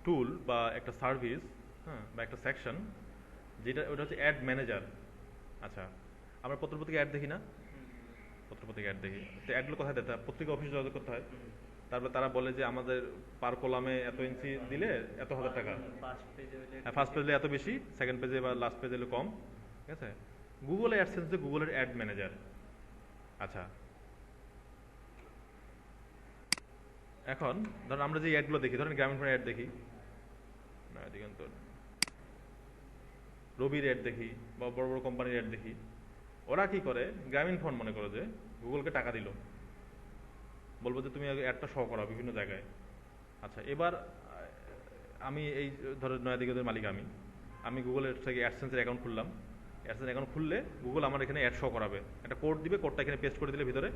টুল বা একটা সার্ভিস, হ্যাঁ, বা একটা সেকশন, যেটা ওটা হচ্ছে অ্যাড ম্যানেজার। আচ্ছা, আমরা পত্রপত্রিকা অ্যাড দেখি না, পত্রপত্রিকা অ্যাড দেখি, তো অ্যাডগুলো কোথায় দিতে হয়? পত্রিকা অফিসে যোগাযোগ করতে হয়। তারপরে তারা বলে যে আমাদের পার কলামে এত ইঞ্চি দিলে এত হাজার টাকা, ফার্স্ট পেজে এত বেশি, সেকেন্ড পেজে বা লাস্ট পেজে হলে কম, ঠিক আছে। গুগল অ্যাডসেন্স যে গুগলের অ্যাড ম্যানেজার। আচ্ছা, এখন ধরুন আমরা যে অ্যাডগুলো দেখি, ধরেন গ্রামীণ ফোনের অ্যাড দেখি, দিগন্তর, রবির অ্যাড দেখি, বা বড় বড় কোম্পানির অ্যাড দেখি, ওরা কি করে, গ্রামীণ ফোন মনে করো যে গুগলকে টাকা দিল, বলবো যে তুমি অ্যাডটা শো করাও বিভিন্ন জায়গায়। আচ্ছা, এবার আমি এই ধরো নয়াদিগন্তের মালিক, আমি গুগলের থেকে অ্যাডসেন্সের অ্যাকাউন্ট খুললাম। অ্যাডসেন্স অ্যাকাউন্ট খুললে গুগল আমার এখানে অ্যাড শো করাবে, একটা কোড দিবে, কোডটা এখানে পেস্ট করে দিলে ভিতরে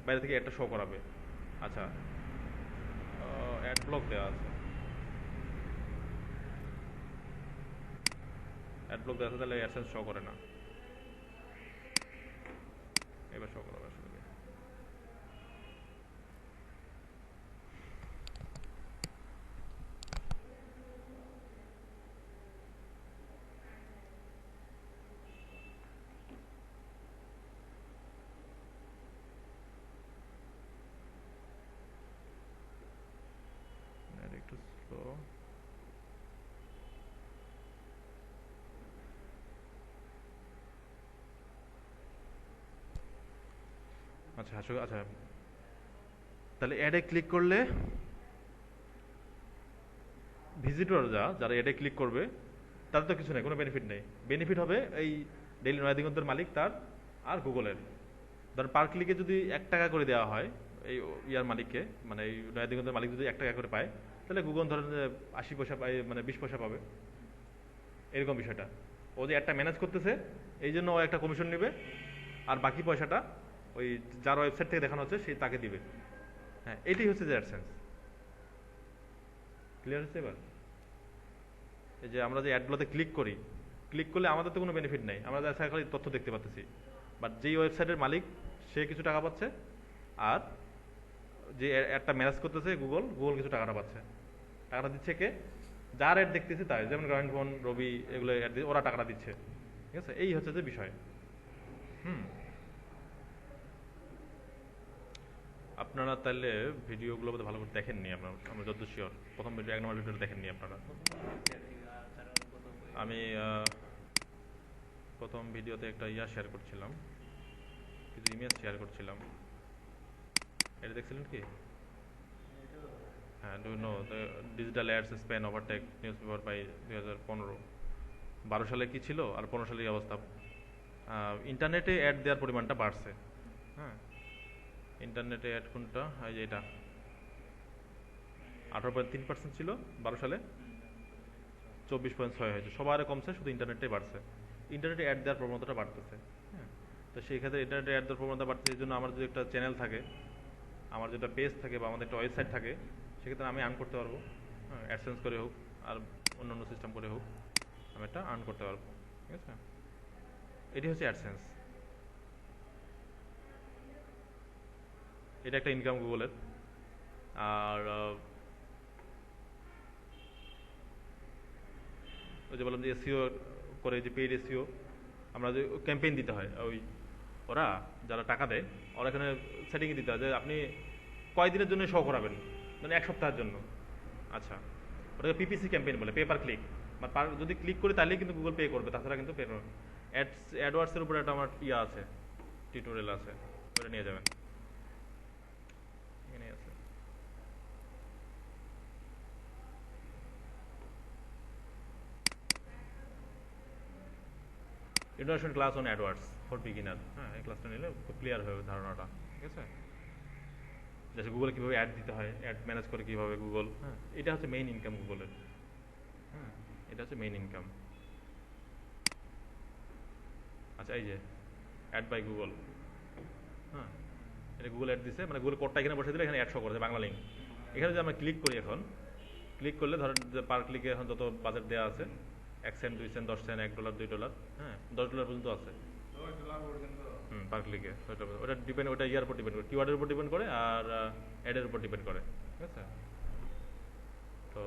বাইরে থেকে অ্যাডটা শো করাবে। আচ্ছা, অ্যাড ব্লক দেওয়া আছে, অ্যাড ব্লক দেওয়া আছে, তাহলে অ্যাডসেন্স শো করে না। এবার শো করাবে আসলে। একটু স্লো। আচ্ছা আচ্ছা, তাহলে অ্যাডে ক্লিক করলে ভিজিটর যারা অ্যাডে ক্লিক করবে তাদের তো কিছু নেই, কোনো বেনিফিট নেই। বেনিফিট হবে এই ডেইলি নয়াদিগন্তের মালিক তার আর গুগলের। ধরেন পার ক্লিকে যদি 1 টাকা করে দেওয়া হয় এই ইয়ার মালিককে, মানে এই নয়াদিগন্তের মালিক যদি 1 টাকা করে পায়, তাহলে গুগল ধরেন 80 পয়সা পায়, মানে 20 পয়সা পাবে, এরকম বিষয়টা। ও যে একটা ম্যানেজ করতেছে এই জন্য ও একটা কমিশন নেবে, আর বাকি পয়সাটা ওই যার ওয়েবসাইট থেকে দেখানো হচ্ছে সেই তাকে দিবে। হ্যাঁ, এটাই হচ্ছে যে অ্যাডসেন্স। ক্লিয়ার হচ্ছে এবার? এই যে আমরা যে অ্যাডগুলোতে ক্লিক করি, ক্লিক করলে আমাদের তো কোনো বেনিফিট নেই, আমরা যা খালি তথ্য দেখতে পাচ্ছি। বাট যেই ওয়েবসাইটের মালিক সে কিছু টাকা পাচ্ছে, আর যে অ্যাডটা ম্যানেজ করতেছে গুগল কিছু টাকাটা পাচ্ছে। টাকাটা দিচ্ছে কে? যার অ্যাড দেখতেছে তাই, যেমন গ্রামীণ ফোন, রবি, এগুলো অ্যাড দিয়ে ওরা টাকাটা দিচ্ছে, ঠিক আছে। এই হচ্ছে যে বিষয়। আপনারা তাহলে ভিডিওগুলো বোধহয় ভালো করে দেখেননি, আমরা যত শিওর প্রথম ভিডিও 1 নম্বর ভিডিওটা দেখেননি আপনারা। আমি প্রথম ভিডিওতে একটা শেয়ার করছিলাম, কিছু ইমেজ শেয়ার করছিলাম, এটা দেখছিলেন কি? হ্যাঁ, do know the digital ads spend overtake newspaper by 2015। 12 সালে কি ছিল আর 15 সালের এই অবস্থা। ইন্টারনেটে অ্যাড দেওয়ার পরিমাণটা বাড়ছে। হ্যাঁ, ইন্টারনেটে অ্যাড কোনটা, এই যে এটা 18.3% ছিল 12 সালে, 24.6 হয়েছে। সবার কমছে, শুধু ইন্টারনেটটাই বাড়ছে। ইন্টারনেটে অ্যাড দেওয়ার প্রবণতাটা বাড়তেছে। হ্যাঁ, তো সেই ক্ষেত্রে ইন্টারনেটে অ্যাড দেওয়ার প্রবণতা বাড়তেছে, এই জন্য আমার যদি একটা চ্যানেল থাকে, আমার যেটা পেজ থাকে, বা আমাদের একটা ওয়েবসাইট থাকে, সেক্ষেত্রে আমি আর্ন করতে পারবো। হ্যাঁ, অ্যাডসেন্স করে হোক আর অন্য সিস্টেম করে হোক, আমি একটা আর্ন করতে পারবো, ঠিক আছে। এটি হচ্ছে অ্যাডসেন্স। এটা একটা ইনকাম গুগলের। আর ওই যে বললাম যে এসইও করে, যে পেইড এসইও, আমরা যে ক্যাম্পেইন দিতে হয়, ওই ওরা যারা টাকা দেয়, ওরা এখানে সেটিংয়ে দিতে হয় যে আপনি কয়দিনের জন্য শো করাবেন, মানে 1 সপ্তাহের জন্য। আচ্ছা, ওটাকে পিপিসি ক্যাম্পেইন বলে, পেপার ক্লিক। যদি ক্লিক করি তাহলেই কিন্তু গুগল পে করবে, তাছাড়া কিন্তু পে করবে। অ্যাডওয়ার্ডসের উপরে একটা আমার আছে, টিউটোরিয়াল আছে, ওটা নিয়ে যাবেন, এখানে আছে। Introduction class on AdWords for beginner. হ্যাঁ, এই ক্লাসটা নিলে খুব ক্লিয়ার হবে ধারণাটা, ঠিক আছে। যেসে গুগলে কীভাবে অ্যাড দিতে হয়, অ্যাড ম্যানেজ করে কীভাবে গুগল। হ্যাঁ, এটা হচ্ছে মেইন ইনকাম গুগলের। হ্যাঁ, এটা হচ্ছে মেইন ইনকাম। আচ্ছা, এই যে অ্যাড বাই গুগল। হ্যাঁ, এটা গুগল অ্যাড দিছে, মানে গুগল কোডটা এখানে বসে দিলে এখানে অ্যাড শো করে বাংলা লিঙ্ক। এখানে যদি আমরা ক্লিক করি, এখন ক্লিক করলে ধরেন যে পার ক্লিকে এখন যত বাজেট দেওয়া আছে, 1 সেন্ট 2 সেন্ট 10 সেন্ট $1 $2, হ্যাঁ $10 পর্যন্ত আছে $10 পর্যন্ত পার ক্লিকে। ওটা ডিপেন্ড, ওটা ইয়ার উপর ডিপেন্ড করে, কিওয়ার্ডের উপর ডিপেন্ড করে আর অ্যাডের উপর ডিপেন্ড করে, ঠিক আছে। তো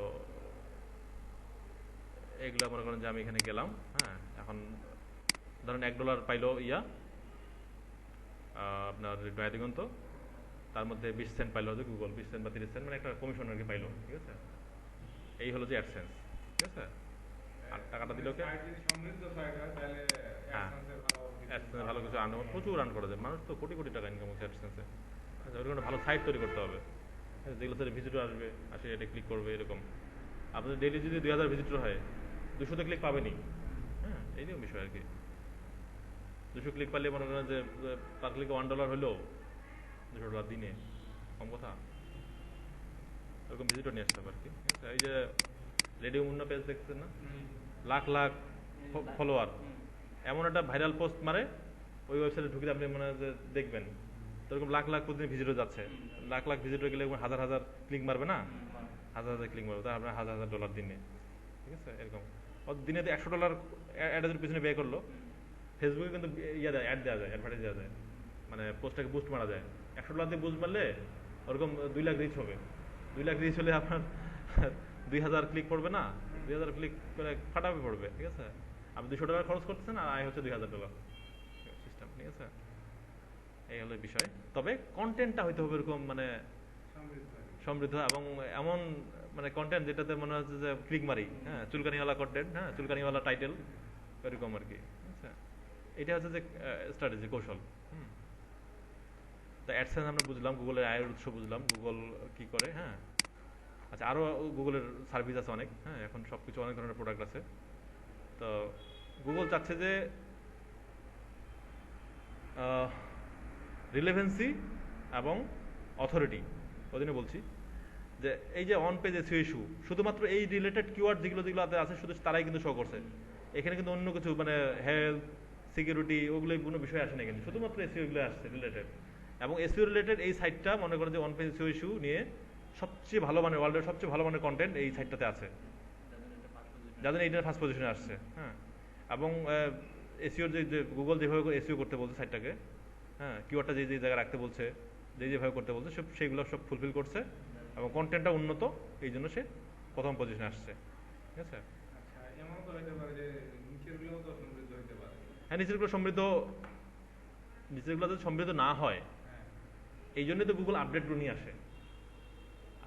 এগুলো মনে করেন যে আমি এখানে গেলাম, হ্যাঁ এখন ধরেন $1 পাইলো আপনার দিগন্ত, তার মধ্যে 20 সেন্ট পাইলো হচ্ছে গুগল, 20 সেন্ট বা 30 সেন্ট, মানে একটা কমিশন আর কি পাইলো, ঠিক আছে। এই হলো যে অ্যাডসেন্স, ঠিক আছে। আর টাকাটা দিল কে? যদি সমৃদ্ধ সাইট হয় তাহলে হ্যাঁ, অ্যাডসেন্সের ভালো কিছু আর্ন, প্রচুর আর্ন করা যায়, মানুষ তো কোটি কোটি টাকা ইনকাম হচ্ছে অ্যাডসেন্সে। ওরকম একটা ভালো সাইট তৈরি করতে হবে, যেগুলো সাথে ভিজিটর আসবে, আসে এটা ক্লিক করবে, এরকম। আপনাদের ডেইলি যদি 2000 ভিজিটর হয়, 200 ক্লিক পাবেনি, হ্যাঁ এইরকম বিষয় আর কি। 200 ক্লিক পারলে মনে করেন যে পার ক্লিকে $1 হলো, $200 দিনে, কম কথা। এরকম ভিজিটর নিয়ে আসতে হবে আর কি, ঠিক আছে। এই যে রেডিও মুন্না পেজ দেখছেন না, লাখ লাখ ফলোয়ার, এমন একটা ভাইরাল পোস্ট মারে, ওই ওয়েবসাইটে ঢুকে আপনি মনে হয় যে দেখবেন তো এরকম লাখ লাখ প্রতিদিন ভিজিটর যাচ্ছে, লাখ লাখ ভিজিটর গেলে হাজার হাজার ক্লিক মারবে না, হাজার হাজার ক্লিক মারবে, তার আপনার $1000 দিনে, ঠিক আছে। এরকম দিনে $100 অ্যাডের পিছনে ব্যয় করলো। ফেসবুকে কিন্তু ইয়ে দেয়, অ্যাড দেওয়া যায়, অ্যাডভার্টাইজ দেওয়া যায়, মানে পোস্টটাকে বুস্ট মারা যায়। $100 দিয়ে বুস্ট মারলে ওরকম 2 লাখ রিচ হবে। 2 লাখ রিচ হলে আপনার 2000 ক্লিক পড়বে না, 2000 ক্লিক করে ফাটাবে পড়বে, ঠিক আছে। আপনি $200 খরচ করতেছেন আর আয় হচ্ছে $2000 সিস্টেম, ঠিক আছে। এই হলো বিষয়। তবে কন্টেন্টটা হইতে হবে এরকম মানে সমৃদ্ধ এবং এমন মানে কন্টেন্ট যেটাতে মনে হচ্ছে যে ক্লিক মারি, হ্যাঁ চুলকানিওয়ালা কন্টেন্ট, হ্যাঁ চুলকানিওয়ালা টাইটেল, এরকম আর কি, আচ্ছা। এটা হচ্ছে যে স্ট্র্যাটেজি, কৌশল। তো অ্যাডসেন্স আমরা বুঝলাম, গুগলের আয়ের উৎস বুঝলাম, গুগল কি করে, হ্যাঁ। আচ্ছা, আরও গুগলের সার্ভিস আছে অনেক, হ্যাঁ এখন সব কিছু অনেক ধরনের প্রোডাক্ট আছে। তো গুগল চাচ্ছে যে রিলেভেন্সি এবং অথরিটি, ওদিনে বলছি যে এই যে অন পেজ এসইও ইস্যু, শুধুমাত্র এই রিলেটেড কিওয়ার্ড যেগুলো যেগুলো আছে শুধু তারাই কিন্তু শো করছে। এখানে কিন্তু অন্য কিছু মানে হেলথ, সিকিউরিটি, ওগুলো কোনো বিষয় আসে না, কিন্তু শুধুমাত্র এসইও গুলো আসছে রিলেটেড। এবং এসইও রিলেটেড এই সাইটটা মনে করেন যে অন পেজ এসইও ইস্যু নিয়ে সবচেয়ে ভালো মানের, ওয়ার্ল্ডের সবচেয়ে ভালো মানের কন্টেন্ট এই সাইটটাতে আছে, যাদের এইটা ফার্স্ট পজিশনে আসছে, হ্যাঁ। এবং এসইওর যে গুগল যেভাবে এসইও করতে বলছে সাইটটাকে, হ্যাঁ কিওয়ার্ডটা যে যে জায়গায় রাখতে বলছে, যেভাবে করতে বলছে সেগুলো সব ফুলফিল করছে এবং কন্টেন্টটা উন্নত, এই জন্য সে প্রথম পজিশনে আসছে, ঠিক আছে। আচ্ছা, এমন তো হতে পারে যে নিচেরগুলোও তো সমৃদ্ধ হতে পারে। হ্যাঁ, নিচেরগুলো যদি সমৃদ্ধ না হয়, এই জন্যই তো গুগল আপডেটগুলো নিয়ে আসে।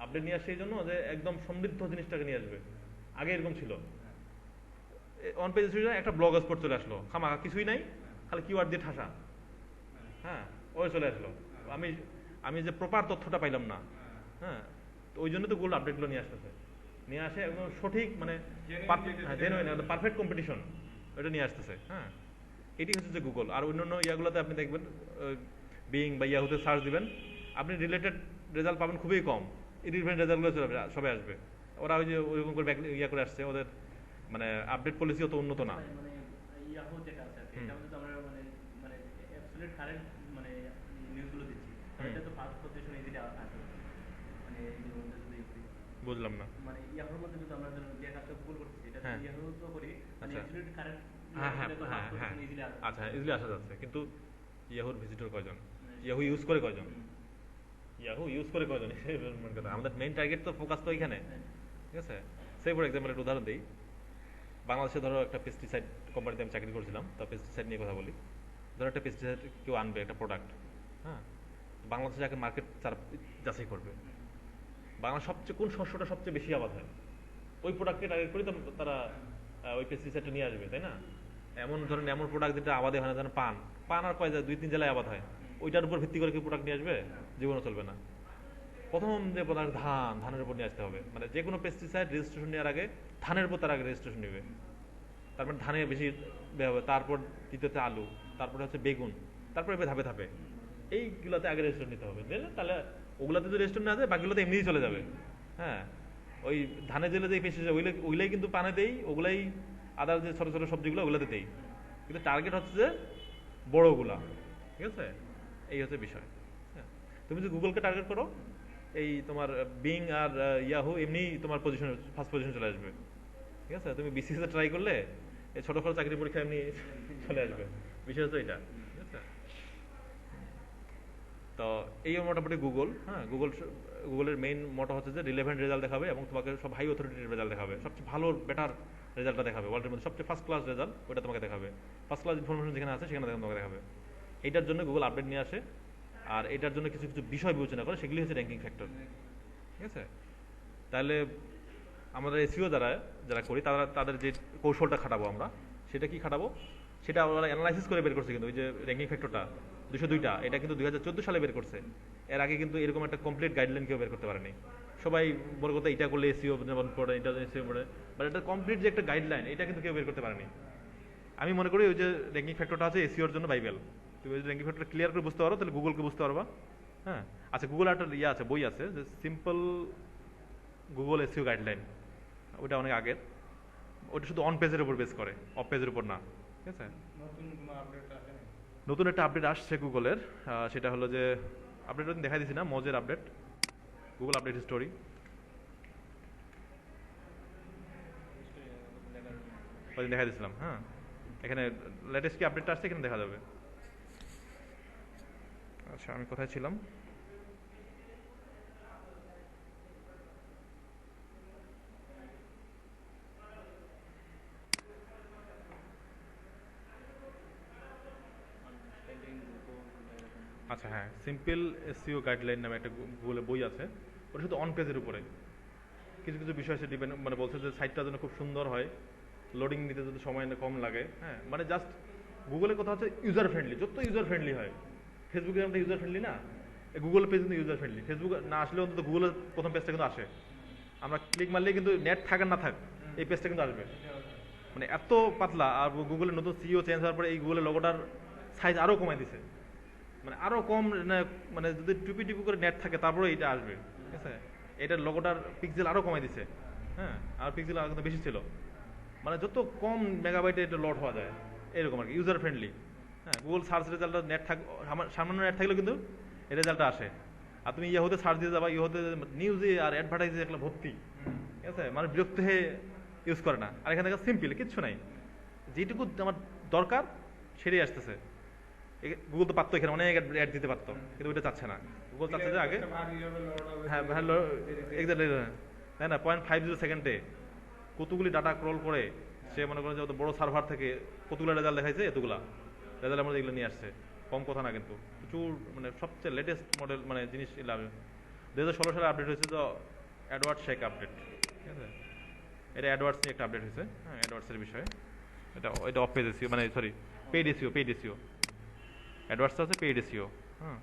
আপডেট নিয়ে আসে এই জন্য যে একদম সমৃদ্ধ জিনিসটাকে নিয়ে আসবে। আগে এরকম ছিল, অন পেজ একটা ব্লগ স্পট চলে আসলো, খামা কিছুই নাই, খালি কিওয়ার্ড দিয়ে ঠাসা, হ্যাঁ ওই চলে আসলো। আমি যে প্রপার তথ্যটা পাইলাম না, হ্যাঁ তো ওই জন্য তো গুগল আপডেটগুলো নিয়ে আসতেছে, নিয়ে আসে একদম সঠিক মানে পারফেক্ট কম্পিটিশন ওইটা নিয়ে আসতেছে, হ্যাঁ। এটি হচ্ছে যে গুগল। আর অন্যান্য ইয়াগুলোতে আপনি দেখবেন বিং বা ইয়াহুতে সার্চ দিবেন, আপনি রিলেটেড রেজাল্ট পাবেন খুবই কম, ইরিলেভেন্ট রেজাল্টগুলো সবাই আসবে। ওরা ওই যে ওইরকম করে ইয়া করে আসছে, ওদের মানে আপডেট পলিসি অত উন্নত না। মানে ইয়াহু যেটা আছে এটা মধ্যে তো আমরা মানে মানে অ্যাবসলিউট কারেন্ট মানে নিউজগুলো দিচ্ছি, এটা তো ফার্স্ট পজিশন ইজিলি আসে, মানে এই যে মধ্যে যদি বুঝলাম না, মানে ইয়াহুর মধ্যে যদি আমরা যে কাজটা গুগল করতেছি এটা ইয়াহু তো করি, মানে অ্যাবসলিউট কারেন্ট আচ্ছা ইজিলি আসা যাচ্ছে, কিন্তু ইয়াহুর ভিজিটর কয়জন, ইয়াহু ইউজ করে কয়জন, আমাদের মেইন টার্গেট তো ফোকাস তো এখানে, ঠিক আছে। সেই ফর এক্সাম্পল একটা উদাহরণ দিই, বাংলাদেশে ধরো একটা পেস্টিসাইড কোম্পানিতে আমি চাকরি করছিলাম, তো পেস্টিসাইড নিয়ে কথা বলি। ধরো একটা পেস্টিসাইড কেউ আনবে একটা প্রোডাক্ট, হ্যাঁ বাংলাদেশে যাকে মার্কেট যাচাই করবে, বাংলা সবচেয়ে কোন শস্যটা সবচেয়ে বেশি আবাদ হয়, ওই প্রোডাক্টকে টার্গেট করে তারা ওই পেস্টিসাইডটা নিয়ে আসবে, তাই না। এমন ধরেন এমন প্রোডাক্ট যেটা আবাদে হয় না, যেন পান আর কয় যায় 2-3 জেলায় আবাদ হয়, ওইটার উপর ভিত্তি করে কি প্রোডাক্ট নিয়ে আসবে, জীবনও চলবে না। প্রথম যে প্রোডাক্ট ধানের উপর নিয়ে আসতে হবে, মানে যে কোনো পেস্টিসাইড রেজিস্ট্রেশন নেওয়ার আগে ধানের উপর তার আগে রেজিস্ট্রেশন নেবে, তারপর ধানে বেশি ব্যয় হবে, তারপর দ্বিতীয়তে আলু, তারপরে হচ্ছে বেগুন, তারপরে ধাপে ধাপে এইগুলোতে আগে রেজিস্ট্রেশন নিতে হবে, তাহলে ওগুলাতে যদি রেজিস্ট্রেশন না যায় বাকিগুলোতে এমনিই চলে যাবে, হ্যাঁ। ওই ধানের জেলে যে পেস্টিসাইড ওইগুলাই কিন্তু পানে দেই, ওগুলাই আদার যে ছোট ছোট সবজিগুলো ওগুলোতে দেই, কিন্তু টার্গেট হচ্ছে যে বড়গুলা, ঠিক আছে। এই হচ্ছে বিষয়, হ্যাঁ। তুমি যদি গুগলকে টার্গেট করো, এই তোমার বিং আর ইয়াহু এমনি তোমার পজিশন ফার্স্ট পজিশন চলে আসবে। ঠিক আছে, তুমি বিসিএস এ ট্রাই করলে এই ছোটখাটো চাকরি পরীক্ষা এমনি চলে আসবে। বিষয় হচ্ছে এটা। ঠিক আছে, তো এই মোটামুটি গুগল। হ্যাঁ, গুগলের মেইন মোটো হচ্ছে যে রিলেভেন্ট রেজাল্ট দেখাবে এবং তোমাকে সব হাই অথরিটির রেজাল্ট দেখাবে, সবচেয়ে ভালো বেটার রেজাল্টটা দেখাবে, ওয়ার্ল্ডের মধ্যে সবচেয়ে ফার্স্ট ক্লাস রেজাল্ট ওটা তোমাকে দেখাবে, ফার্স্ট ক্লাস ইনফরমেশন যেখানে আছে সেখানে তোমাকে দেখাবে। এইটার জন্য গুগল আপডেট নিয়ে আসে, আর এটার জন্য কিছু কিছু বিষয় বিবেচনা করে, সেগুলি হচ্ছে র্যাঙ্কিং ফ্যাক্টর। ঠিক আছে, তাহলে আমাদের এসইও যারা যারা করি তাদের যে কৌশলটা খাটাবো আমরা, সেটা কি খাটাবো, সেটা ওরা অ্যানালাইসিস করে বের করছে। কিন্তু ওই যে র্যাঙ্কিং ফ্যাক্টরটা 202টা, এটা কিন্তু 2014 সালে বের করছে। এর আগে কিন্তু এরকম একটা কমপ্লিট গাইডলাইন কেউ বের করতে পারেনি। সবাই বড় কথা এটা করলে এসইও পড়ে, এটা এসইও পড়ে, বাট এটা কমপ্লিট যে একটা গাইডলাইন, এটা কিন্তু কেউ বের করতে পারেনি। আমি মনে করি ওই যে র্যাঙ্কিং ফ্যাক্টরটা আছে এসইওর জন্য বাইবেল। তুমি যদি র্যাঙ্কিং ফ্যাক্টর ক্লিয়ার করে বুঝতে পারো তাহলে গুগলকে বুঝতে পারবা। হ্যাঁ, আচ্ছা, গুগল একটা ইয়ে আছে, বই আছে যে সিম্পল গুগল এসইও গাইডলাইন, ওটা অনেক আগের, ওটা শুধু অন পেজের উপর বেস করে, অফ পেজের উপর না। ঠিক আছে, নতুন কোনো আপডেট আছে নাকি? নতুন একটা আপডেট আসছে গুগলের, সেটা হলো যে আপডেট দেখা দিছি না, মজের আপডেট, গুগল আপডেট স্টোরি, ওই দেখা দিয়েছিলাম। হ্যাঁ, এখানে লেটেস্ট কি আপডেটটা আসছে এখানে দেখা যাবে। আচ্ছা, আমি কোথায় ছিলাম? আচ্ছা, হ্যাঁ, সিম্পল এসইও গাইডলাইন নামে একটা গুগলে বই আছে, ওটা শুধু অন পেজের উপরে কিছু কিছু বিষয় সে ডিপেন্ড, মানে বলছে যে সাইটটা যেন খুব সুন্দর হয়, লোডিং নিতে যদি সময় কম লাগে। হ্যাঁ, মানে জাস্ট গুগলের কথা হচ্ছে ইউজার ফ্রেন্ডলি, যত ইউজার ফ্রেন্ডলি হয়। ফেসবুকে আমরা ইউজার ফ্রেন্ডলি না, গুগল পেজ কিন্তু ইউজার ফ্রেন্ডলি। ফেসবুক না আসলেও অন্তত গুগলের প্রথম পেজটা কিন্তু আসে, আমরা ক্লিক মারলেই কিন্তু নেট থাক আর না থাক এই পেজটা কিন্তু আসবে। মানে এত পাতলা। আর গুগলের নতুন সিইও চেঞ্জ হওয়ার পরে এই গুগলের লোগোটার সাইজ আরও কমাই দিছে, মানে আরও কম, মানে যদি টুপি টুপি করে নেট থাকে তারপরে এটা আসবে। ঠিক আছে, এটার লোগোটার পিক্সেল আরও কমাই দিছে। হ্যাঁ, আর পিক্সেল কিন্তু বেশি ছিল, মানে যত কম মেগাবাইটে এটা লোড হওয়া যায় এরকম আর কি, ইউজার ফ্রেন্ডলি। হ্যাঁ, গুগল সার্চ রেজাল্টটা নেট সামান্য নেট থাকলেও কিন্তু এই রেজাল্টটা আসে। আর তুমি ইয়াহুতে সার্চ দিয়ে যাবা, ইয়াহুতে নিউজে আর অ্যাডভার্টাইজে একটা ভর্তি। ঠিক আছে, মানে বিরক্ত হয়ে ইউজ করে না। আর এখানে দেখা সিম্পল, কিচ্ছু নাই, যেটুকু আমার দরকার সেটাই আসতেছে। গুগল তো পারতো এখানে অনেক অ্যাড দিতে পারতো, কিন্তু ওইটা চাচ্ছে না। গুগল চাচ্ছে যে আগে, হ্যাঁ ভালো, এক্স্যাক্টলি, তাই না, 0.50 সেকেন্ডে কতগুলি ডাটা ক্রল করে সে মনে করেন যে অত বড় সার্ভার থেকে কতগুলো রেজাল্ট দেখাইছে, এতগুলা রেজাল্ট আমরা এগুলো নিয়ে আসছে। কম কথা না কিন্তু, প্রচুর, মানে সবচেয়ে লেটেস্ট মডেল মানে জিনিস। 2016 সালে আপডেট হয়েছে তো অ্যাডওয়ার্ডস শেক আপডেট। ঠিক আছে, এটা অ্যাডওয়ার্ডস নিয়ে একটা আপডেট হয়েছে। হ্যাঁ, অ্যাডওয়ার্ডসের বিষয়ে এটা অফ পেজ এসইও, মানে সরি পেইড এসইও। অ্যাডওয়ার্ডস আছে, পেইড এসইও। হ্যাঁ,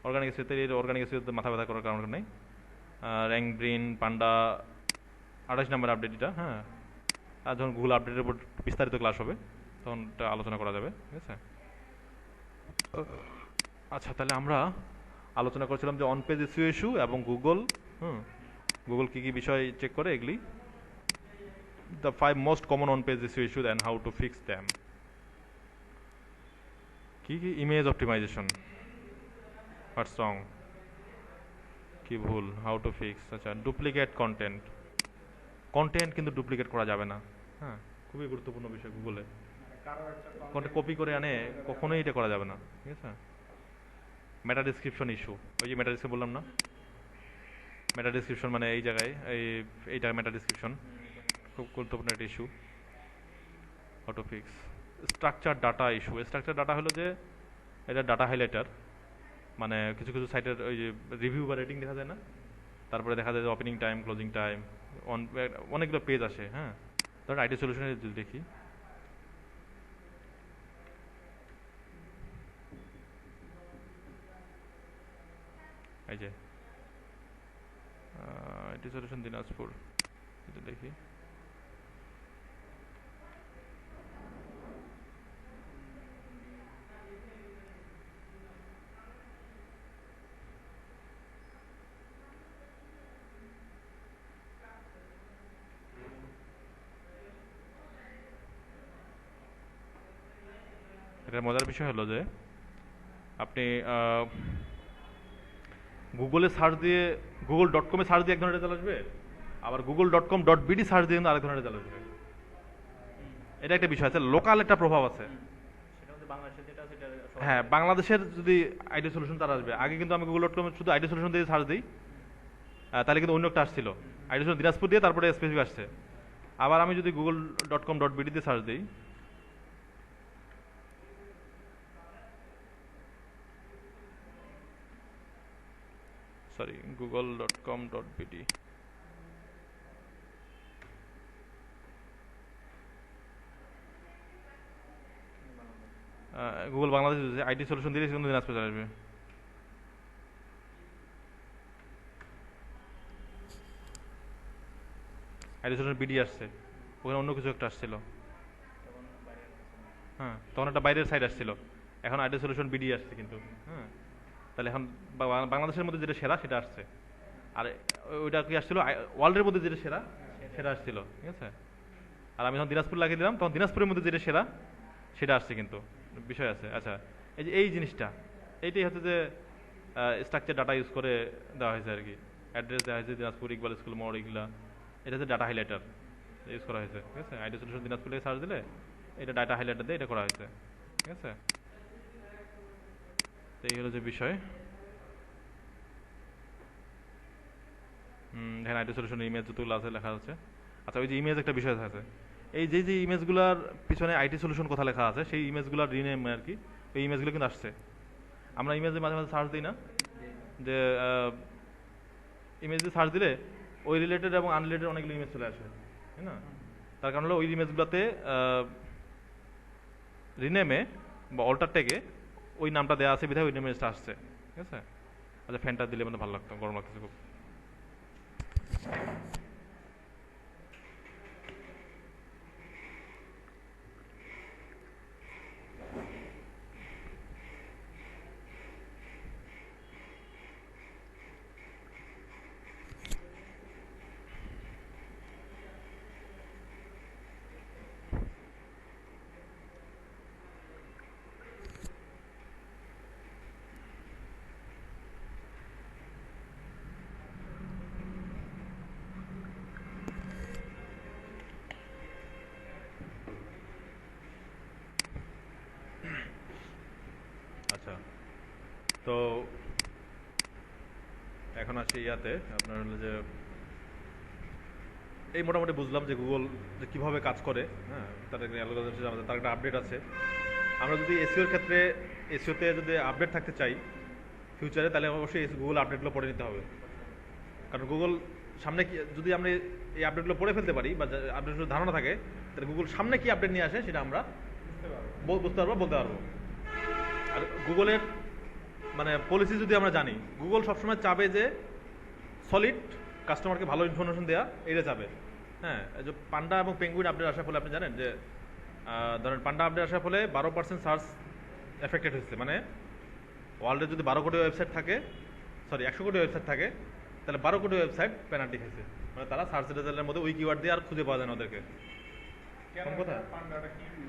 অর্গানিক এসইওতে, অর্গানিক এসইওতে মাথা ব্যথা করার কারণ নেই। র্যাঙ্ক ব্রিন পান্ডা 28 নম্বর আপডেট এটা। হ্যাঁ, আর যখন গুগল আপডেটের উপর বিস্তারিত ক্লাস হবে তখন এটা আলোচনা করা যাবে। ঠিক আছে, আচ্ছা, তাহলে আমরা আলোচনা করছিলাম যে অন পেজ এসইও ইস্যু এবং গুগল, গুগল কী কী বিষয় চেক করে এগুলি, the 5 most common on page SEO issues and how to fix them. কি কি? ইমেজ অপটিমাইজেশন, হোয়াটস রং, কি ভুল, হাউ টু ফিক্স। আচ্ছা, ডুপ্লিকেট কন্টেন্ট কিন্তু ডুপ্লিকেট করা যাবে না। হ্যাঁ, খুবই গুরুত্বপূর্ণ বিষয় গুগলে। কন্টেন্ট কপি করে আনে কখনোই এটা করা যাবে না। ঠিক আছে, মেটা ডিসক্রিপশন ইস্যু, ওই যে মেটা ডিসক্রিপশন বললাম না, মেটা ডিসক্রিপশন মানে এই জায়গায় এইটা মেটা ডিসক্রিপশন, খুব গুরুত্বপূর্ণ একটা issue. How to fix structure data issue. Structure data হলো যে এটা ডাটা হাইলাইটার, মানে কিছু কিছু সাইটের ওই যে রিভিউ বা রেটিং দেখা যায় না, তারপরে দেখা যায় যে ওপেনিং টাইম, ক্লোজিং টাইম, অনেকগুলো পেজ আসে। হ্যাঁ, ধরুন আইটি সলিউশনে যদি দেখি, এই যে আইটি সলিউশন দিনাজপুর, যদি দেখি, এটা মজার বিষয় হলো যে আপনি গুগলে সার্চ দিয়ে google.com-এ সার্চ দিয়ে এক ধরনের রেজাল্ট আসবে, আবার google.com.bd সার্চ দিয়ে কিন্তু আরেক ধরনের রেজাল্ট আসবে। এটা একটা বিষয় আছে, লোকাল একটা প্রভাব আছে। সেটা হচ্ছে বাংলাদেশের যেটা আছে সেটা হ্যাঁ, বাংলাদেশের যদি আইডি সলিউশন তারা আসবে, আগে কিন্তু আমি google.com শুধু আইডি সলিউশন দিয়ে সার্চ দিই, তাহলে কিন্তু অন্য একটা আসছিল, আইডি সলিউশন দিনাজপুর দিয়ে তারপরে স্পেসিফিক আসছে। আবার আমি যদি google.com.bd দিয়ে সার্চ দিই, sorry google.com.bd, Google Bangladesh IT solution দিলে কিন্তু দিনাজপুর চলে আসবে। আইটি সলিউশন বিডি আসছে, ওখানে অন্য কিছু একটা আসছিল। তখন বাইরে আসতেছে। হ্যাঁ, তখন একটা বাইরের সাইড আসছিল, এখন আইটি সলিউশন বিডি আসছে কিন্তু। হ্যাঁ, তাহলে এখন বাংলাদেশের মধ্যে যেটা সেরা সেটা আসছে, আর ওইটা কি আসছিল ওয়ার্ল্ডের মধ্যে যেটা সেরা সেটা আসছিল, ঠিক আছে। আর আমি যখন দিনাজপুর লাগিয়ে দিলাম তখন দিনাজপুরের মধ্যে যেটা সেরা সেটা আসছে, কিন্তু বিষয় আছে। আচ্ছা, এই যে এই জিনিসটা, এইটাই হচ্ছে যে স্ট্রাকচার ডাটা ইউজ করে দেওয়া হয়েছে আর কি। অ্যাড্রেস দেওয়া হয়েছে দিনাজপুর, ইকবাল স্কুল, মোড়, এগুলা। এটা হচ্ছে ডাটা হাইলাইটার ইউজ করা হয়েছে, ঠিক আছে। আইডি সলিউশন দিনাজপুর থেকে সার্চ দিলে এটা ডাটা হাইলাইটার দিয়ে এটা করা হয়েছে, ঠিক আছে। তো এই হলো যে বিষয়। এখানে আইডি সলিউশনের ইমেজ যতগুলো আছে লেখা আছে। আচ্ছা, ওই যে ইমেজ একটা বিষয় আছে, এই যে যে ইমেজগুলোর পিছনে আইটি সলিউশন কথা লেখা আছে, সেই ইমেজগুলোর রিনেম আর কি, ওই ইমেজগুলো কিন্তু আসছে। আমরা ইমেজে মাঝে মাঝে সার্চ দিই না, যে ইমেজ দিয়ে সার্চ দিলে ওই রিলেটেড এবং আনরিলেটেড অনেকগুলো ইমেজ চলে আসে, তাই না? তার কারণ হলো ওই ইমেজগুলোতে রিনেমে বা অল্টার ট্যাগে ওই নামটা দেওয়া আছে বিধায় ওই ইমেজটা আসছে, ঠিক আছে। আচ্ছা, ফ্যানটা দিলে মানে ভালো লাগতো, গরম লাগতেছে খুব। আচ্ছা, তো এখন আসি ইয়াতে, আপনার হলো যে এই মোটামুটি বুঝলাম যে গুগল যে কীভাবে কাজ করে। হ্যাঁ, তার একটা অ্যালগরিদম আছে, আমাদের তার একটা আপডেট আছে। আমরা যদি এসইওর ক্ষেত্রে এসইওতে যদি আপডেট থাকতে চাই ফিউচারে, তাহলে অবশ্যই গুগল আপডেটগুলো পড়ে নিতে হবে। কারণ গুগল সামনে কি, যদি আমরা এই আপডেটগুলো পড়ে ফেলতে পারি বা আপডেটগুলো ধারণা থাকে, তাহলে গুগল সামনে কি আপডেট নিয়ে আসে সেটা আমরা বুঝতে পারবো, বলতে পারবো। আর গুগলের মানে পলিসি যদি আমরা জানি, গুগল সবসময় চাবে যে সলিড কাস্টমারকে ভালো ইনফরমেশন দেওয়া, এটা চাবে। হ্যাঁ, এই যে পান্ডা এবং পেঙ্গুইন আপডেট আসার ফলে আপনি জানেন যে ধরেন পান্ডা আপডেট আসার ফলে 12% সার্চ এফেক্টেড হচ্ছে। মানে ওয়ার্ল্ডে যদি 12 কোটি ওয়েবসাইট থাকে, সরি 100 কোটি ওয়েবসাইট থাকে, তাহলে 12 কোটি ওয়েবসাইট পেনাল্টি খাইছে। মানে তারা সার্চ রেজাল্টের মধ্যে ওই কিওয়ার্ড দিয়ে আর খুঁজে পাওয়া যায় না ওদেরকে। কোন কথা?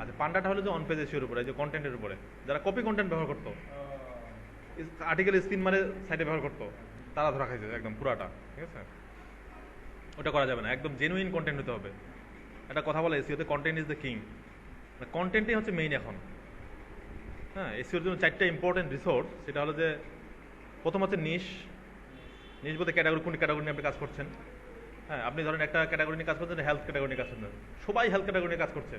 আচ্ছা, পান্ডাটা হলো যে অন পেজ এসিওর উপরে, এই যে কন্টেন্টের উপরে যারা কপি কন্টেন্ট ব্যবহার করতো, আর্টিকেল স্ক্রিন মানে সাইটে ব্যবহার করতো, তারা ধরা খাইছে একদম পুরাটা, ঠিক আছে। ওটা করা যাবে না, একদম জেনুইন কন্টেন্ট হতে হবে। একটা কথা বলে এসইওতে, কন্টেন্ট ইজ দ্য কিং। কন্টেন্টই হচ্ছে মেইন এখন। হ্যাঁ, এসইওর জন্য 4টা ইম্পর্টেন্ট রিসোর্স, সেটা হলো যে প্রথম হচ্ছে নিশ বলতে ক্যাটাগরি, কোন ক্যাটাগরি নিয়ে আপনি কাজ করছেন। হ্যাঁ, আপনি ধরেন একটা ক্যাটাগরি নিয়ে কাজ করছেন, হেলথ ক্যাটাগরি নিয়ে কাজ করছেন, সবাই হেলথ ক্যাটাগরি নিয়ে কাজ করছে,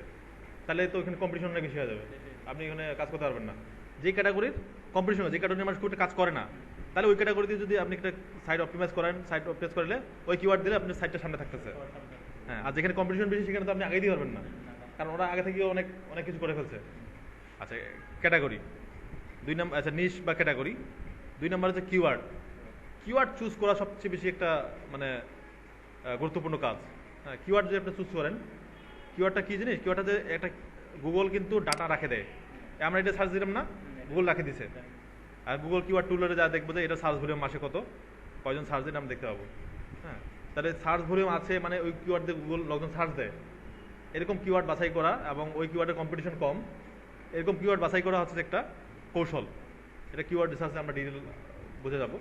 তাহলে তো ওইখানে কম্পিটিশন অনেক বেশি হয়ে যাবে, আপনি এখানে কাজ করতে পারবেন না। যে ক্যাটাগরির কম্পিটিশন, যে ক্যাটাগরি মানুষ খুব কাজ করে না, তাহলে ওই ক্যাটাগরিতে যদি আপনি একটা সাইট অপটিমাইজ করেন, সাইট অপটিমাইজ করলে ওই কিওয়ার্ড দিলে আপনার সাইটটা সামনে থাকতেছে। হ্যাঁ, আর যেখানে কম্পিটিশন বেশি সেখানে তো আপনি আগে দিতে পারবেন না, কারণ ওরা আগে থেকে অনেক অনেক কিছু করে ফেলছে। আচ্ছা, ক্যাটাগরি 2 নম্বর। আচ্ছা, নিশ বা ক্যাটাগরি 2 নম্বর হচ্ছে কিওয়ার্ড। কিওয়ার্ড চুজ করা সবচেয়ে বেশি একটা মানে গুরুত্বপূর্ণ কাজ। হ্যাঁ, কিওয়ার্ড যদি আপনি চুজ করেন, কিওয়ার্ডটা কী জিনিস, কিওয়ার্ডটা যে একটা গুগল কিন্তু ডাটা রাখে দেয়। আমরা এটা সার্চ দিলাম না, গুগল রাখে দিছে। আর গুগল কিওয়ার্ড টুলের যা দেখবো যে এটা সার্চ ভলিউম মাসে কয়জন সার্চ দিলে আমরা দেখতে পাবো। হ্যাঁ, তাহলে সার্চ ভলিউম আছে মানে ওই কিওয়ার্ড দিয়ে গুগল লোকজন সার্চ দেয়। এরকম কিওয়ার্ড বাছাই করা এবং ওই কিওয়ার্ডের কম্পিটিশন কম, এরকম কিওয়ার্ড বাছাই করা হচ্ছে একটা কৌশল। এটা কিওয়ার্ড রিসার্চে আমরা ডিটেল বুঝে যাবো।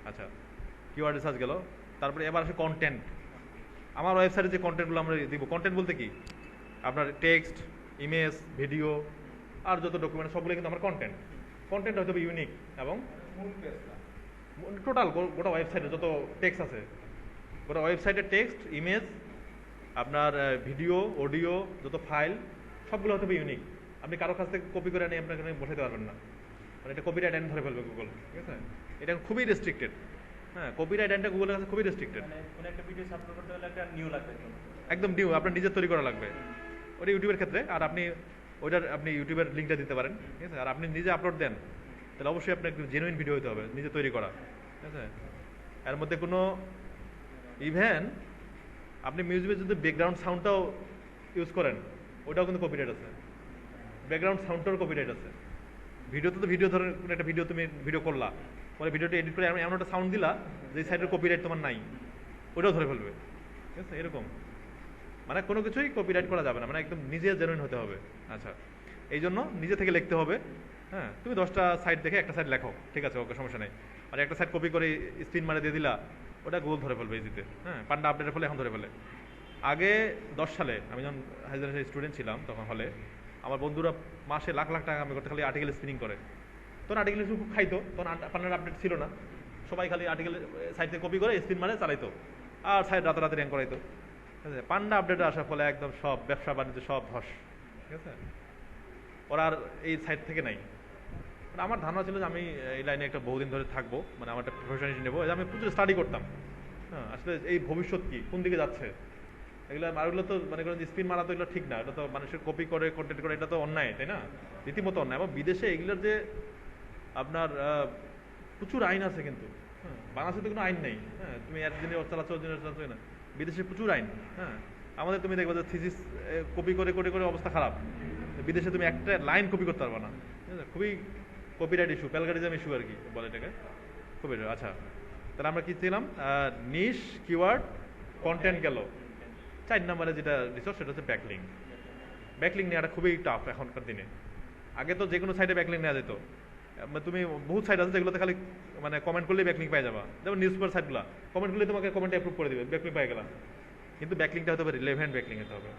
আচ্ছা, কিওয়ার্ড রিসার্চ গেল। তারপরে এবার আসে কন্টেন্ট। আমার ওয়েবসাইটে যে কন্টেন্টগুলো আমরা দিব, কন্টেন্ট বলতে কি, আপনার টেক্সট, ইমেজ, ভিডিও আর যত ডকুমেন্ট সবগুলো কিন্তু আমার কন্টেন্ট। কন্টেন্ট হয়তো ইউনিক এবং মূল পেজটা টোটাল গোটা ওয়েবসাইটে যত টেক্সট আছে, গোটা ওয়েবসাইটের টেক্সট, ইমেজ, আপনার ভিডিও, অডিও, যত ফাইল সবগুলো হতে হবে ইউনিক। আপনি কারো কাছ থেকে কপি করে নিয়ে আপনার এখানে বসাতে পারবেন না, মানে এটা কপিরাইট আইন ধরে ফেলবে গুগল, ঠিক আছে? এটা খুবই রেস্ট্রিক্টেড। হ্যাঁ, কপিরাইট আইনটা গুগলের কাছে খুবই রেস্ট্রিক্টেড। মানে কোনো একটা ভিডিও আপলোড করতে হলে একটা নিউ লাগবে তো। একদম নিউ, আপনার নিজের তৈরি করা লাগবে ওটা ইউটিউবের ক্ষেত্রে। আর আপনি ওইটার আপনি ইউটিউবের লিঙ্কটা দিতে পারেন, ঠিক আছে? আর আপনি নিজে আপলোড দেন তাহলে অবশ্যই আপনার জেনুইন ভিডিও হতে হবে, নিজে তৈরি করা, ঠিক আছে? এর মধ্যে কোনো ইভেন আপনি মিউজিকের যদি ব্যাকগ্রাউন্ড সাউন্ডটাও ইউজ করেন ওটাও কিন্তু কপিরাইট আছে, ব্যাকগ্রাউন্ড সাউন্ডটারও কপিরাইট আছে। ভিডিওতে তো ভিডিও ধরে কোনো একটা ভিডিও তুমি ভিডিও করলা, পরে ভিডিওটা এডিট করে এমন একটা সাউন্ড দিলা যে সাইডের কপিরাইট তোমার নাই, ওটাও ধরে ফেলবে, ঠিক আছে? এরকম মানে কোনো কিছুই কপিরাইট করা যাবে না, মানে একদম নিজে জেনুইন হতে হবে। আচ্ছা, এই জন্য নিজে থেকে লিখতে হবে। হ্যাঁ, তুমি 10টা সাইট দেখে একটা সাইট লেখো, ঠিক আছে, ওকে, সমস্যা নেই। আর একটা সাইট কপি করে স্পিন মারে দিয়ে দিলা, ওটা গুগল ধরে ফেলবে ইজিতে। হ্যাঁ, পান্ডা আপডেটের ফলে এখন ধরে ফেলে। আগে 10 সালে আমি যখন হাইজারের স্টুডেন্ট ছিলাম তখন হলে আমার বন্ধুরা মাসে লাখ লাখ টাকা আমি করতে খালি আর্টিকেল স্পিনিং করে। তখন আর্টিকেল খুব খাইতো, তখন পান্ডার আপডেট ছিল না, সবাই খালি আর্টিকেল সাইট থেকে কপি করে স্পিন মারে চালাইতো আর সাইট রাতারাতি র্যাঙ্ক করাইতো। ঠিক আছে, পান্ডা আপডেট আসার ফলে একদম সব ব্যবসা বাণিজ্য সব ধস, ঠিক আছে? ওরা আর এই সাইট থেকে নাই। আমার ধারণা ছিল যে আমি এই লাইনে একটা বহুদিন ধরে থাকবো, মানে আমার একটা প্রফেশন নেবো। আমি প্রচুর স্টাডি করতাম। হ্যাঁ, আসলে এই ভবিষ্যৎ কি, কোন দিকে যাচ্ছে, এগুলো আরগুলো তো মানে করেন স্পিন মারা তো এগুলো ঠিক না, এটা তো মানুষের কপি করে কন্টেন্ট করে, এটা তো অন্যায়, তাই না? রীতিমতো অন্যায়। এবং বিদেশে এগুলোর যে আপনার প্রচুর আইন আছে, কিন্তু হ্যাঁ, বাংলাদেশে তো কোনো আইন নেই। হ্যাঁ, তুমি একদিনে চালাচ্ছ, চালাচ্ছ না, বিদেশে প্রচুর আইন। হ্যাঁ, আমাদের তুমি দেখবে যে থিসিস কপি করে করে করে অবস্থা খারাপ, বিদেশে তুমি একটা লাইন কপি করতে পারবে না, ঠিক আছে? খুবই কপিরাইট ইস্যু, প্যালগারিজম ইস্যু আর কি বলে এটাকে, খুবই। আচ্ছা, তাহলে আমরা কি ছিলাম? নিশ, কিওয়ার্ড, কন্টেন্ট গেল। 4 নম্বরে যেটা রিসোর্স সেটা হচ্ছে ব্যাকলিং। ব্যাকলিং নেওয়াটা খুবই টাফ এখনকার দিনে। আগে তো যে কোনো সাইটে ব্যাকলিং নেওয়া যেত। তুমি বহুত সাইট আছে যেগুলোতে খালি মানে কমেন্ট করলেই ব্যাকলিং পেয়ে যাবা, যেমন নিউজ পেপার সাইটগুলো কমেন্ট করলে তোমাকে কমেন্টে অ্যাপ্রুভ করে দিবে, ব্যাকলিং পেয়ে গেলাম। কিন্তু ব্যাকলিংটা হতে হবে রিলেভেন্ট ব্যাকলিং হতে হবে।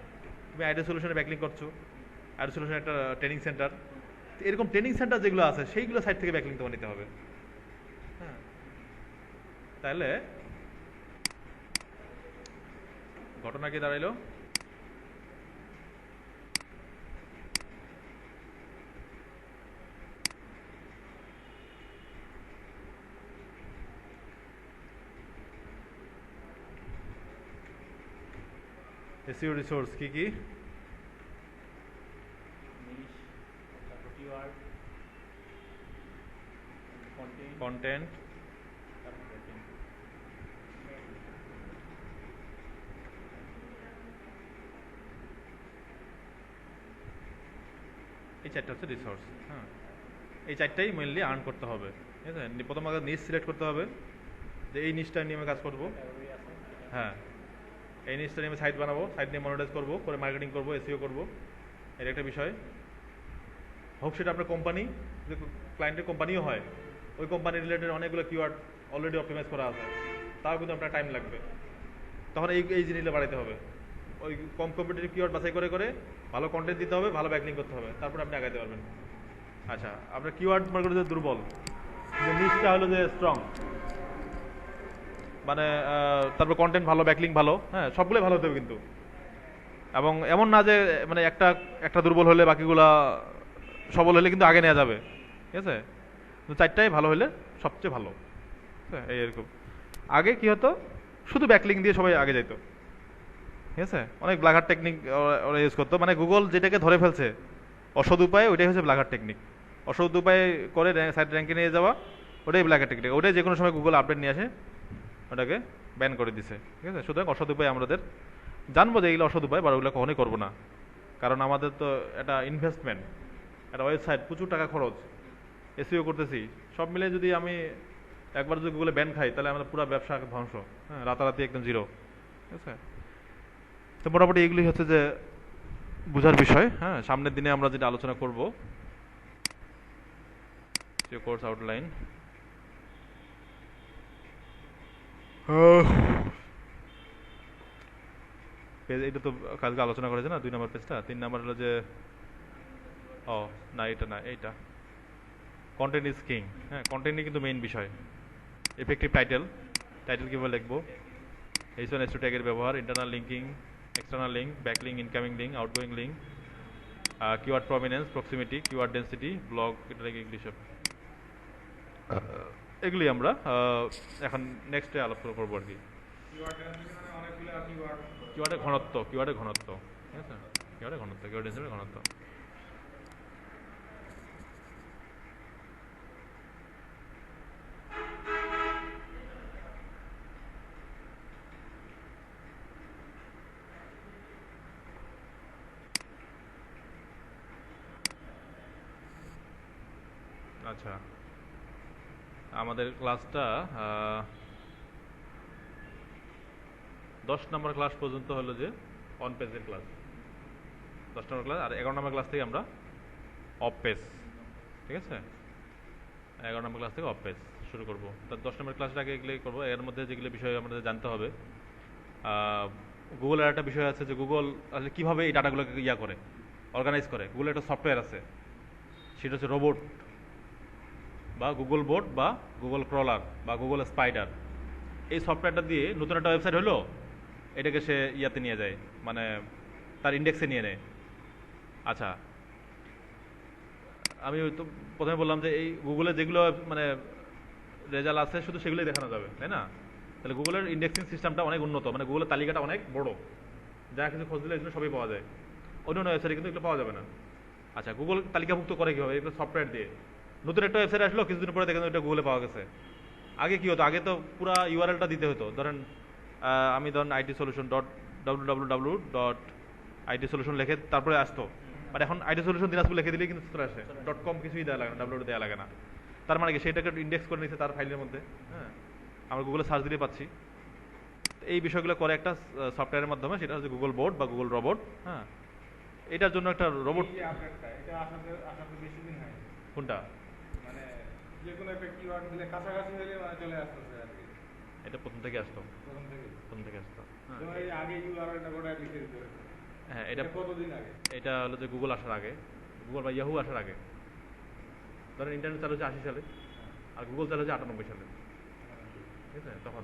তুমি আইডিয়া সলিউশনে ব্যাকলিং করছো, আইডিয়া সলিউশন একটা ট্রেনিং সেন্টার, এরকম ট্রেনিং সেন্টার যেগুলো আছে সেইগুলো সাইট থেকে ব্যাকলিং তোমার নিতে হবে। হ্যাঁ, তাহলে ঘটনা কি দাঁড়াইলো? এসইও রিসোর্স কি কি? নিশ, তারপর কিওয়ার্ড, কন্টেন্ট, তারপর ব্যাকলিং। এই 4টা হচ্ছে রিসোর্স। হ্যাঁ, এই 4টাই মেইনলি আর্ন করতে হবে, ঠিক আছে? প্রথম আগে নিশ সিলেক্ট করতে হবে যে এই নিশটা নিয়ে আমি কাজ করবো। হ্যাঁ, এই নিশটা নিয়ে আমি সাইট বানাবো, সাইট নিয়ে মনিটাইজ করবো, করে মার্কেটিং করবো, এসইও করবো, এটা একটা বিষয়। হোক সেটা আপনার কোম্পানি, যদি ক্লায়েন্টের কোম্পানিও হয়, ওই কোম্পানি রিলেটেড অনেকগুলো কিওয়ার্ড অলরেডি অপটিমাইজ করা আছে, তাও কিন্তু আপনার টাইম লাগবে। তখন এই জিনিসটা বাড়াইতে হবে, ওই কম কম্পিটিটিভ কিওয়ার্ড বাছাই করে করে ভালো কন্টেন্ট দিতে হবে, ভালো ব্যাকলিং করতে হবে, তারপর আপনি আগাইতে পারবেন। আচ্ছা, আপনার কিওয়ার্ড মার্কেট যে দুর্বল, যে নিশটা হলো যে স্ট্রং, মানে তারপর কন্টেন্ট ভালো, ব্যাকলিং ভালো, হ্যাঁ, সবগুলোই ভালো হতে হবে কিন্তু। এবং এমন না যে মানে একটা দুর্বল হলে বাকিগুলা সবল হলে কিন্তু আগে নেওয়া যাবে, ঠিক আছে? তো 4টাই ভালো হলে সবচেয়ে ভালো, হ্যাঁ, এরকম। আগে কি হতো, শুধু ব্যাকলিং দিয়ে সবাই আগে যাইতো, ঠিক আছে? অনেক ব্লাগার টেকনিক ওরা ইউজ করতো, মানে গুগল যেটাকে ধরে ফেলছে অসৎ উপায়, ওইটাই হচ্ছে ব্লাগার টেকনিক। অসৎ উপায় করে সাইট র্যাঙ্কে নিয়ে যাওয়া, ওটাই ব্লাগার টেকনিক। ওটাই যে কোনো সময় গুগল আপডেট নিয়ে আসে ওটাকে ব্যান করে দিছে, ঠিক আছে? সুতরাং অসৎ উপায় আমাদের জানবো যে এইগুলো অসৎ উপায়, বা ওগুলো কখনোই করবো না। কারণ আমাদের তো একটা ইনভেস্টমেন্ট, একটা ওয়েবসাইট, প্রচুর টাকা খরচ, এসইও করতেছি, সব মিলে যদি আমি একবার যদি গুগলে ব্যান খাই তাহলে আমাদের পুরো ব্যবসা ধ্বংস, হ্যাঁ, রাতারাতি একদম জিরো, ঠিক আছে? তো মোটামুটি এগুলি হচ্ছে যে বোঝার বিষয়। হ্যাঁ, সামনের দিনে আমরা যেটা আলোচনা করব, কোর্স আউটলাইন, পেজ এটা তো কালকে আলোচনা করেছে না 2 নম্বর পেজটা। 3 নম্বর হলো যে ও না এটা না এইটা কন্টেন্ট ইজ কিং। হ্যাঁ, কন্টেন্টই কিন্তু মেইন বিষয়। এফেক্টিভ টাইটেল, টাইটেল কীভাবে লিখবো, H1 H2 ট্যাগের ব্যবহার, internal linking, external link, backlink, incoming link, outgoing link, keyword prominence, proximity, keyword density, blog, এটা লাগে ইংলিশ। এগুলি আমরা এখন নেক্সটে আলোচনা করবো আর কি। কিওয়ার্ডের ঘনত্ব, কিওয়ার্ডের ঘনত্ব, ঠিক আছে, কিওয়ার্ডের ঘনত্ব, কিওয়ার্ড ডেন্সিটির ঘনত্ব। আচ্ছা, আমাদের ক্লাসটা 10 নম্বর ক্লাস পর্যন্ত হলো যে অন পেজের ক্লাস, 10 নম্বর ক্লাস। আর 11 নম্বর ক্লাস থেকে আমরা অফ পেজ, ঠিক আছে, 11 নম্বর ক্লাস থেকে অফ পেজ শুরু করবো। তার 10 নম্বর ক্লাসটা আগে এগুলো করবো। এর মধ্যে যেগুলো বিষয় আমাদের জানতে হবে, গুগলের একটা বিষয় আছে যে গুগল আসলে কীভাবে এই ডাটাগুলোকে ইয়া করে, অর্গানাইজ করে। গুগলের একটা সফটওয়্যার আছে, সেটা হচ্ছে রোবট বা গুগল বোট বা গুগল ক্রলার বা গুগল স্পাইডার। এই সফটওয়্যারটা দিয়ে নতুন একটা ওয়েবসাইট হলো, এটাকে সে ইয়াতে নিয়ে যায়, মানে তার ইন্ডেক্সে নিয়ে নেয়। আচ্ছা, আমি তো প্রথমে বললাম যে এই গুগলে যেগুলো মানে রেজাল্ট আছে শুধু সেগুলোই দেখানো যাবে, তাই না? তাহলে গুগলের ইন্ডেক্সিং সিস্টেমটা অনেক উন্নত, মানে গুগলের তালিকাটা অনেক বড়, যা কিছু খোঁজ দিলে এগুলো সবই পাওয়া যায়। অন্য অন্য ওয়েবসাইটে কিন্তু এগুলো পাওয়া যাবে না। আচ্ছা, গুগল তালিকাভুক্ত করে কীভাবে? এগুলো সফটওয়্যার দিয়ে। নতুন একটা ওয়েবসাইট আসলো, কিছুদিন পরে দেখেন ওইটা গুগলে পাওয়া গেছে। আগে কি হতো? আগে তো পুরো ইউআরএলটা দিতে হতো। ধরেন আমি ধরেন IT solution.www.IT solution লিখে তারপরে আসতো। বাট এখন IT solution দিনাজপুর লিখে দিলেই কিন্তু চলে আসে, .com কিছুই দেওয়া লাগে না, ডাব্লিউ দেওয়া লাগে না। তার মানে কি সেটাকে ইন্ডেক্স করে নিচ্ছে তার ফাইলের মধ্যে। হ্যাঁ, আমরা গুগলে সার্চ দিলে পাচ্ছি। এই বিষয়গুলো করে একটা সফটওয়্যারের মাধ্যমে, সেটা হচ্ছে গুগল বোট বা গুগল রোবট। হ্যাঁ, এটার জন্য একটা রোবট। এটা আসাতে বেশি দিন হয়। কোনটা? মানে যে কোনো একটা কিওয়ার্ড দিলে কাছাকাছি হলে মানে চলে আসতেছে আর কি। এটা প্রথম থেকে আসতো, প্রথম থেকে আসতো। যেমন এই আগে ইউআরএলটা গোটা লিখে দিতে হতো। হ্যাঁ, এটা কতদিন আগে? এটা হলো যে গুগল আসার আগে, গুগল বা ইয়াহু আসার আগে। ধরেন ইন্টারনেট চালু হচ্ছে 80 সালে, আর গুগল চালু হচ্ছে 98 সালে, ঠিক আছে, তখন।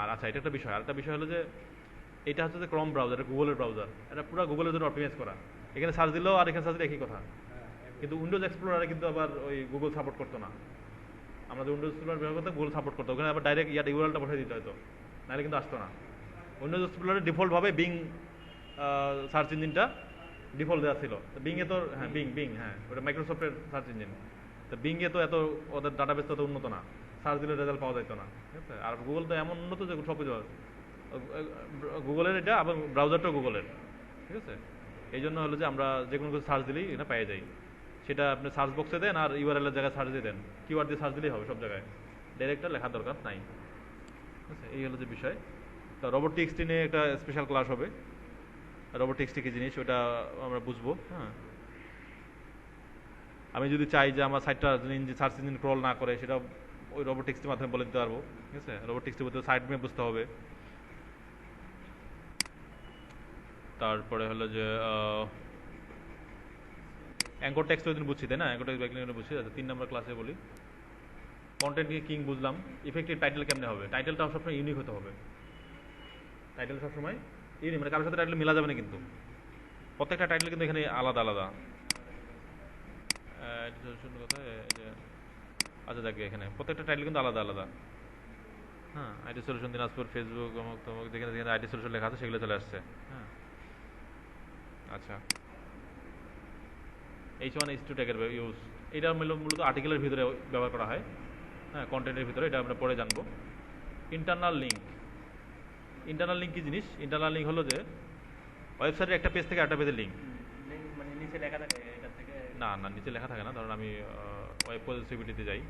আর আচ্ছা, এটা একটা বিষয়। আর একটা বিষয় হলো যে এটা হচ্ছে যে ক্রম ব্রাউজার, এটা গুগলের ব্রাউজার, এটা পুরো গুগলের জন্য অপটিমাইজ করা। এখানে সার্চ দিলেও আর এখানে সার্চ দিলে একই কথা। কিন্তু উইন্ডোজ এক্সপ্লোরারে কিন্তু আবার ওই গুগল সাপোর্ট করতো না। আমরা যে উইন্ডোজ এক্সপ্লোরার ব্যবহার করতাম, গুগল সাপোর্ট করতো, ওখানে আবার ডাইরেক্ট ইউআরএলটা বসে দিতে হতো, নাহলে কিন্তু আসতো না। উইন্ডোজ এক্সপ্লোরারে ডিফল্টভাবে বিং সার্চ ইঞ্জিনটা ডিফল্ট দেওয়া ছিল। বিংয়ে তো হ্যাঁ বিং হ্যাঁ, ওটা মাইক্রোসফটের সার্চ ইঞ্জিন। তো বিংয়ে তো এত ওদের ডাটাবেস তো উন্নত না, সার্চ দিলে রেজাল্ট পাওয়া যেত না, ঠিক আছে। আর গুগল তো এমন উন্নত যে সব কিছু গুগলের, এটা এবং ব্রাউজারটাও গুগলের, ঠিক আছে। এই জন্য হলো যে আমরা যে কোনো কিছু সার্চ দিলেই এটা পেয়ে যাই। সেটা আপনি সার্চ বক্সে দেন আর ইউআরএল এর জায়গায় সার্চ দিয়ে দেন, কিওয়ার্ড দিয়ে সার্চ দিলেই হবে সব জায়গায়, ডাইরেক্ট লেখার দরকার নাই, ঠিক আছে। এই হলো যে বিষয়। তো রোবোটিক্স নিয়ে একটা স্পেশাল ক্লাস হবে। রোবোটিক্স কি জিনিস ওটা আমরা বুঝবো। হ্যাঁ, আমি যদি চাই যে আমার সাইটটা সার্চ ইঞ্জিন ক্রল না করে, সেটা ওই রোবোটিক্সের মাধ্যমে বলে দিতে পারবো, ঠিক আছে। রোবোটিক্সের মধ্যে সাইট ম্যাপ বুঝতে হবে। তারপরে হলো যে অ্যাঙ্কর টেক্সট ওই দিন বুঝছি, তাই না? অ্যাঙ্কর টেক্সট ব্যাকলিঙ্ক বুঝছি। আচ্ছা, 3 নম্বর ক্লাসে বলি কন্টেন্ট কিং বুঝলাম। ইফেক্টিভ টাইটেল কেমনে হবে? টাইটেলটা সবসময় ইউনিক হতে হবে। টাইটেল সবসময় ইউনিক, মানে কারোর সাথে টাইটেল মেলা যাবে না কিন্তু। প্রত্যেকটা টাইটেল কিন্তু এখানে আলাদা আলাদা। কথা আচ্ছা, দেখবে এখানে প্রত্যেকটা টাইটেল কিন্তু আলাদা আলাদা। হ্যাঁ, আইটি সলিউশন দিনাজপুর, ফেসবুক, অমুক তমুক, যেখানে যেখানে আইটি সলিউশন লেখা আছে সেগুলো চলে আসছে। হ্যাঁ, আচ্ছা, H1 H2 ট্যাগের ইউজ, এটা মূলত আর্টিকেলের ভিতরে ব্যবহার করা হয়। হ্যাঁ, কন্টেন্টের ভিতরে, এটা আমরা পরে জানবো। ইন্টারনাল লিঙ্ক, ইন্টারনাল লিঙ্ক কি জিনিস? ইন্টারনাল লিঙ্ক হলো যে ওয়েবসাইটের একটা পেজ থেকে একটা পেজের লিঙ্ক, মানে নিচে লেখা থাকে এটা থেকে। না না, নিচে লেখা থাকে না। ধরুন আমি ওয়েব পজিটিভিটিতে যাই,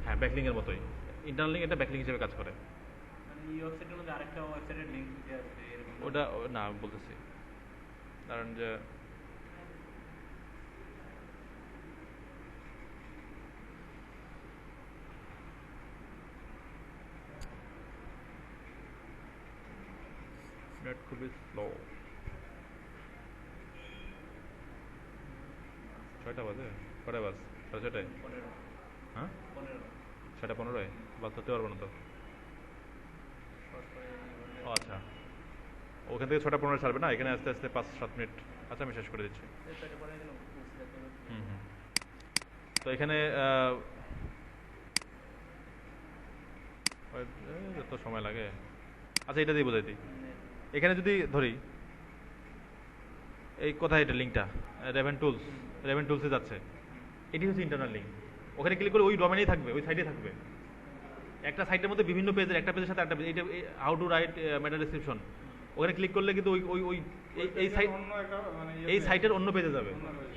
হ্যাঁ, ব্যাকলিংকের মতোই। ইন্টারনাল লিঙ্ক এটা ব্যাকলিংক হিসেবে কাজ করে। এই ওয়েবসাইটের মধ্যে আরেকটা ওয়েবসাইটের লিংক দিতে আছে এরকম। ওটা না, বলতেছি কারণ যে নেট খুবই স্লো। 6টা বাজে? কটায় বাজ? 6:30? 15 হ্যাঁ 15 6:15 বাজ ধরতে পারবো না তো। শর্ট করে ও আচ্ছা, ওখান থেকে 6:15 ছাড়বে না, এখানে আস্তে আস্তে 5-7 মিনিট। আচ্ছা আমি শেষ করে দিচ্ছি। এটা পরে গেল হুম হুম। তো এখানে যত সময় লাগে, আচ্ছা এটা দিয়ে বোঝাই দিই। এখানে যদি ধরি এই কোথায় এটা লিঙ্কটা, রেভেন টুলসে যাচ্ছে, এটি হচ্ছে ইন্টারনাল লিঙ্ক। ওখানে ক্লিক করে ওই ডোমেনেই থাকবে, ওই সাইডে থাকবে। একটা সাইটের মধ্যে বিভিন্ন পেজের, একটা পেজের সাথে একটা পেজ, এটা how to right meta description, ওখানে ক্লিক করলে কিন্তু ওই ওই ওই এই সাইট, অন্য একটা মানে এই সাইটের অন্য পেজে যাবে।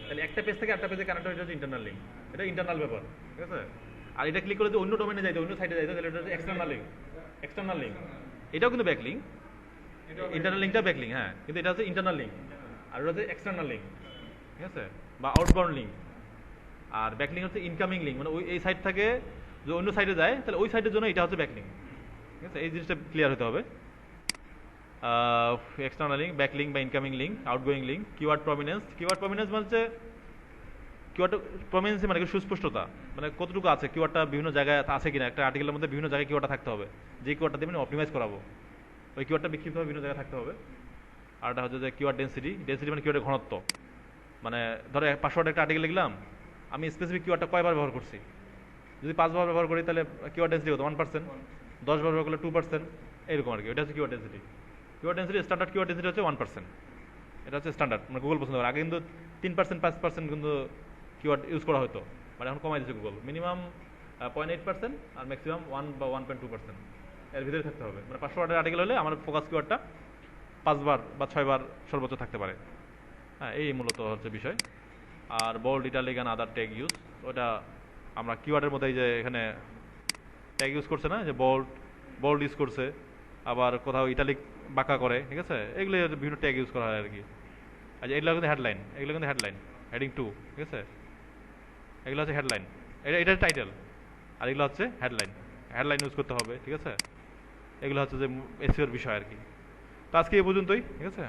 তাহলে একটা পেজ থেকে একটা পেজে কানেক্ট, এটা হচ্ছে ইন্টারনাল লিঙ্ক, এটা ইন্টারনাল ব্যাপার, ঠিক আছে। আর এটা ক্লিক করে যদি অন্য ডোমেনে যাইতো, অন্য সাইটে যাইতো, তাহলে এটা হচ্ছে এক্সটার্নাল লিঙ্ক। এক্সটার্নাল লিঙ্ক এটাও কিন্তু ব্যাক লিঙ্ক, ইন্টারনাল লিঙ্কটা ব্যাক লিঙ্ক, হ্যাঁ, কিন্তু এটা হচ্ছে ইন্টারনাল লিঙ্ক আর এটা হচ্ছে এক্সটার্নাল লিঙ্ক, ঠিক আছে, বা আউটবাউন্ড লিঙ্ক। আর ব্যাক লিঙ্ক হচ্ছে ইনকামিং লিঙ্ক, মানে ওই এই সাইট থেকে যে অন্য সাইটে যায়, তাহলে ওই সাইটের জন্য এটা হচ্ছে ব্যাক লিঙ্ক, ঠিক আছে। এই জিনিসটা ক্লিয়ার হতে হবে। এক্সটার্নাল লিঙ্ক, ব্যাক লিঙ্ক বা incoming link, outgoing link. Keyword prominence, keyword prominence মানে হচ্ছে কিওয়ার্ড প্রমিনেন্স মানে সুস্পষ্টতা, মানে কতটুকু আছে কিওয়ার্ডটা বিভিন্ন জায়গায় আছে কিনা। একটা আর্টিকেলের মধ্যে বিভিন্ন জায়গায় কিওয়ার্ডটা থাকতে হবে, যে কিওয়ার্ডটা দিয়ে অপটিমাইজ করাবো, ওই কিওয়ার্ডটা বিক্ষিপ্তভাবে বিভিন্ন জায়গায় থাকতে হবে। আর এটা হচ্ছে যে কিওয়ার্ড ডেন্সিটি, ডেন্সিটি মানে কিওয়ার্ডের ঘনত্ব, মানে ধরো 500 একটা আর্টিকেল লিখলাম, আমি স্পেসিফিক কিওয়ার্ডটা কয়বার ব্যবহার করছি। যদি 5 বার ব্যবহার করি তাহলে কিওয়ার্ড ডেন্সিটি কত? 1%। 10 বার ব্যবহার করলে 2%, এরকম আর কি। এটা হচ্ছে keyword density. Keyword density, standard keyword density হচ্ছে 1%। এটা হচ্ছে স্ট্যান্ডার্ড, মানে গুগল পছন্দ করে। আগে কিন্তু 3%, 5% কিন্তু কিওয়ার্ড ইউজ করা হতো, মানে এখন কমাই দিচ্ছে গুগল। মিনিমাম 0.8% আর ম্যাক্সিমাম 1 বা 1.2%, এর ভিতরে থাকতে হবে। মানে 500 ওয়ার্ডের আর্টিকেল হলে আমার ফোকাস কিওয়ার্ডটা 5 বার বা 6 বার সর্বোচ্চ থাকতে পারে। হ্যাঁ, এই মূলত হচ্ছে বিষয়। আর bold, italic and other tag use, ওটা আমরা কিওয়ার্ডের মধ্যে যে এখানে ট্যাগ ইউজ করছে না, যে বোল্ড ইউজ করছে, আবার কোথাও ইটালিক বাঁকা করে, ঠিক আছে, এগুলো বিভিন্ন ট্যাগ ইউজ করা হয় আর কি। আচ্ছা, এগুলো কিন্তু হেডলাইন, এগুলো কিন্তু হেডলাইন, হেডিং 2, ঠিক আছে। এগুলো হচ্ছে হেডলাইন, এটা টাইটেল, আর এগুলো হচ্ছে হেডলাইন। হেডলাইন ইউজ করতে হবে, ঠিক আছে। এগুলো হচ্ছে যে এসইওর বিষয় আর কি। তো আজকে এই পর্যন্তই, ঠিক আছে।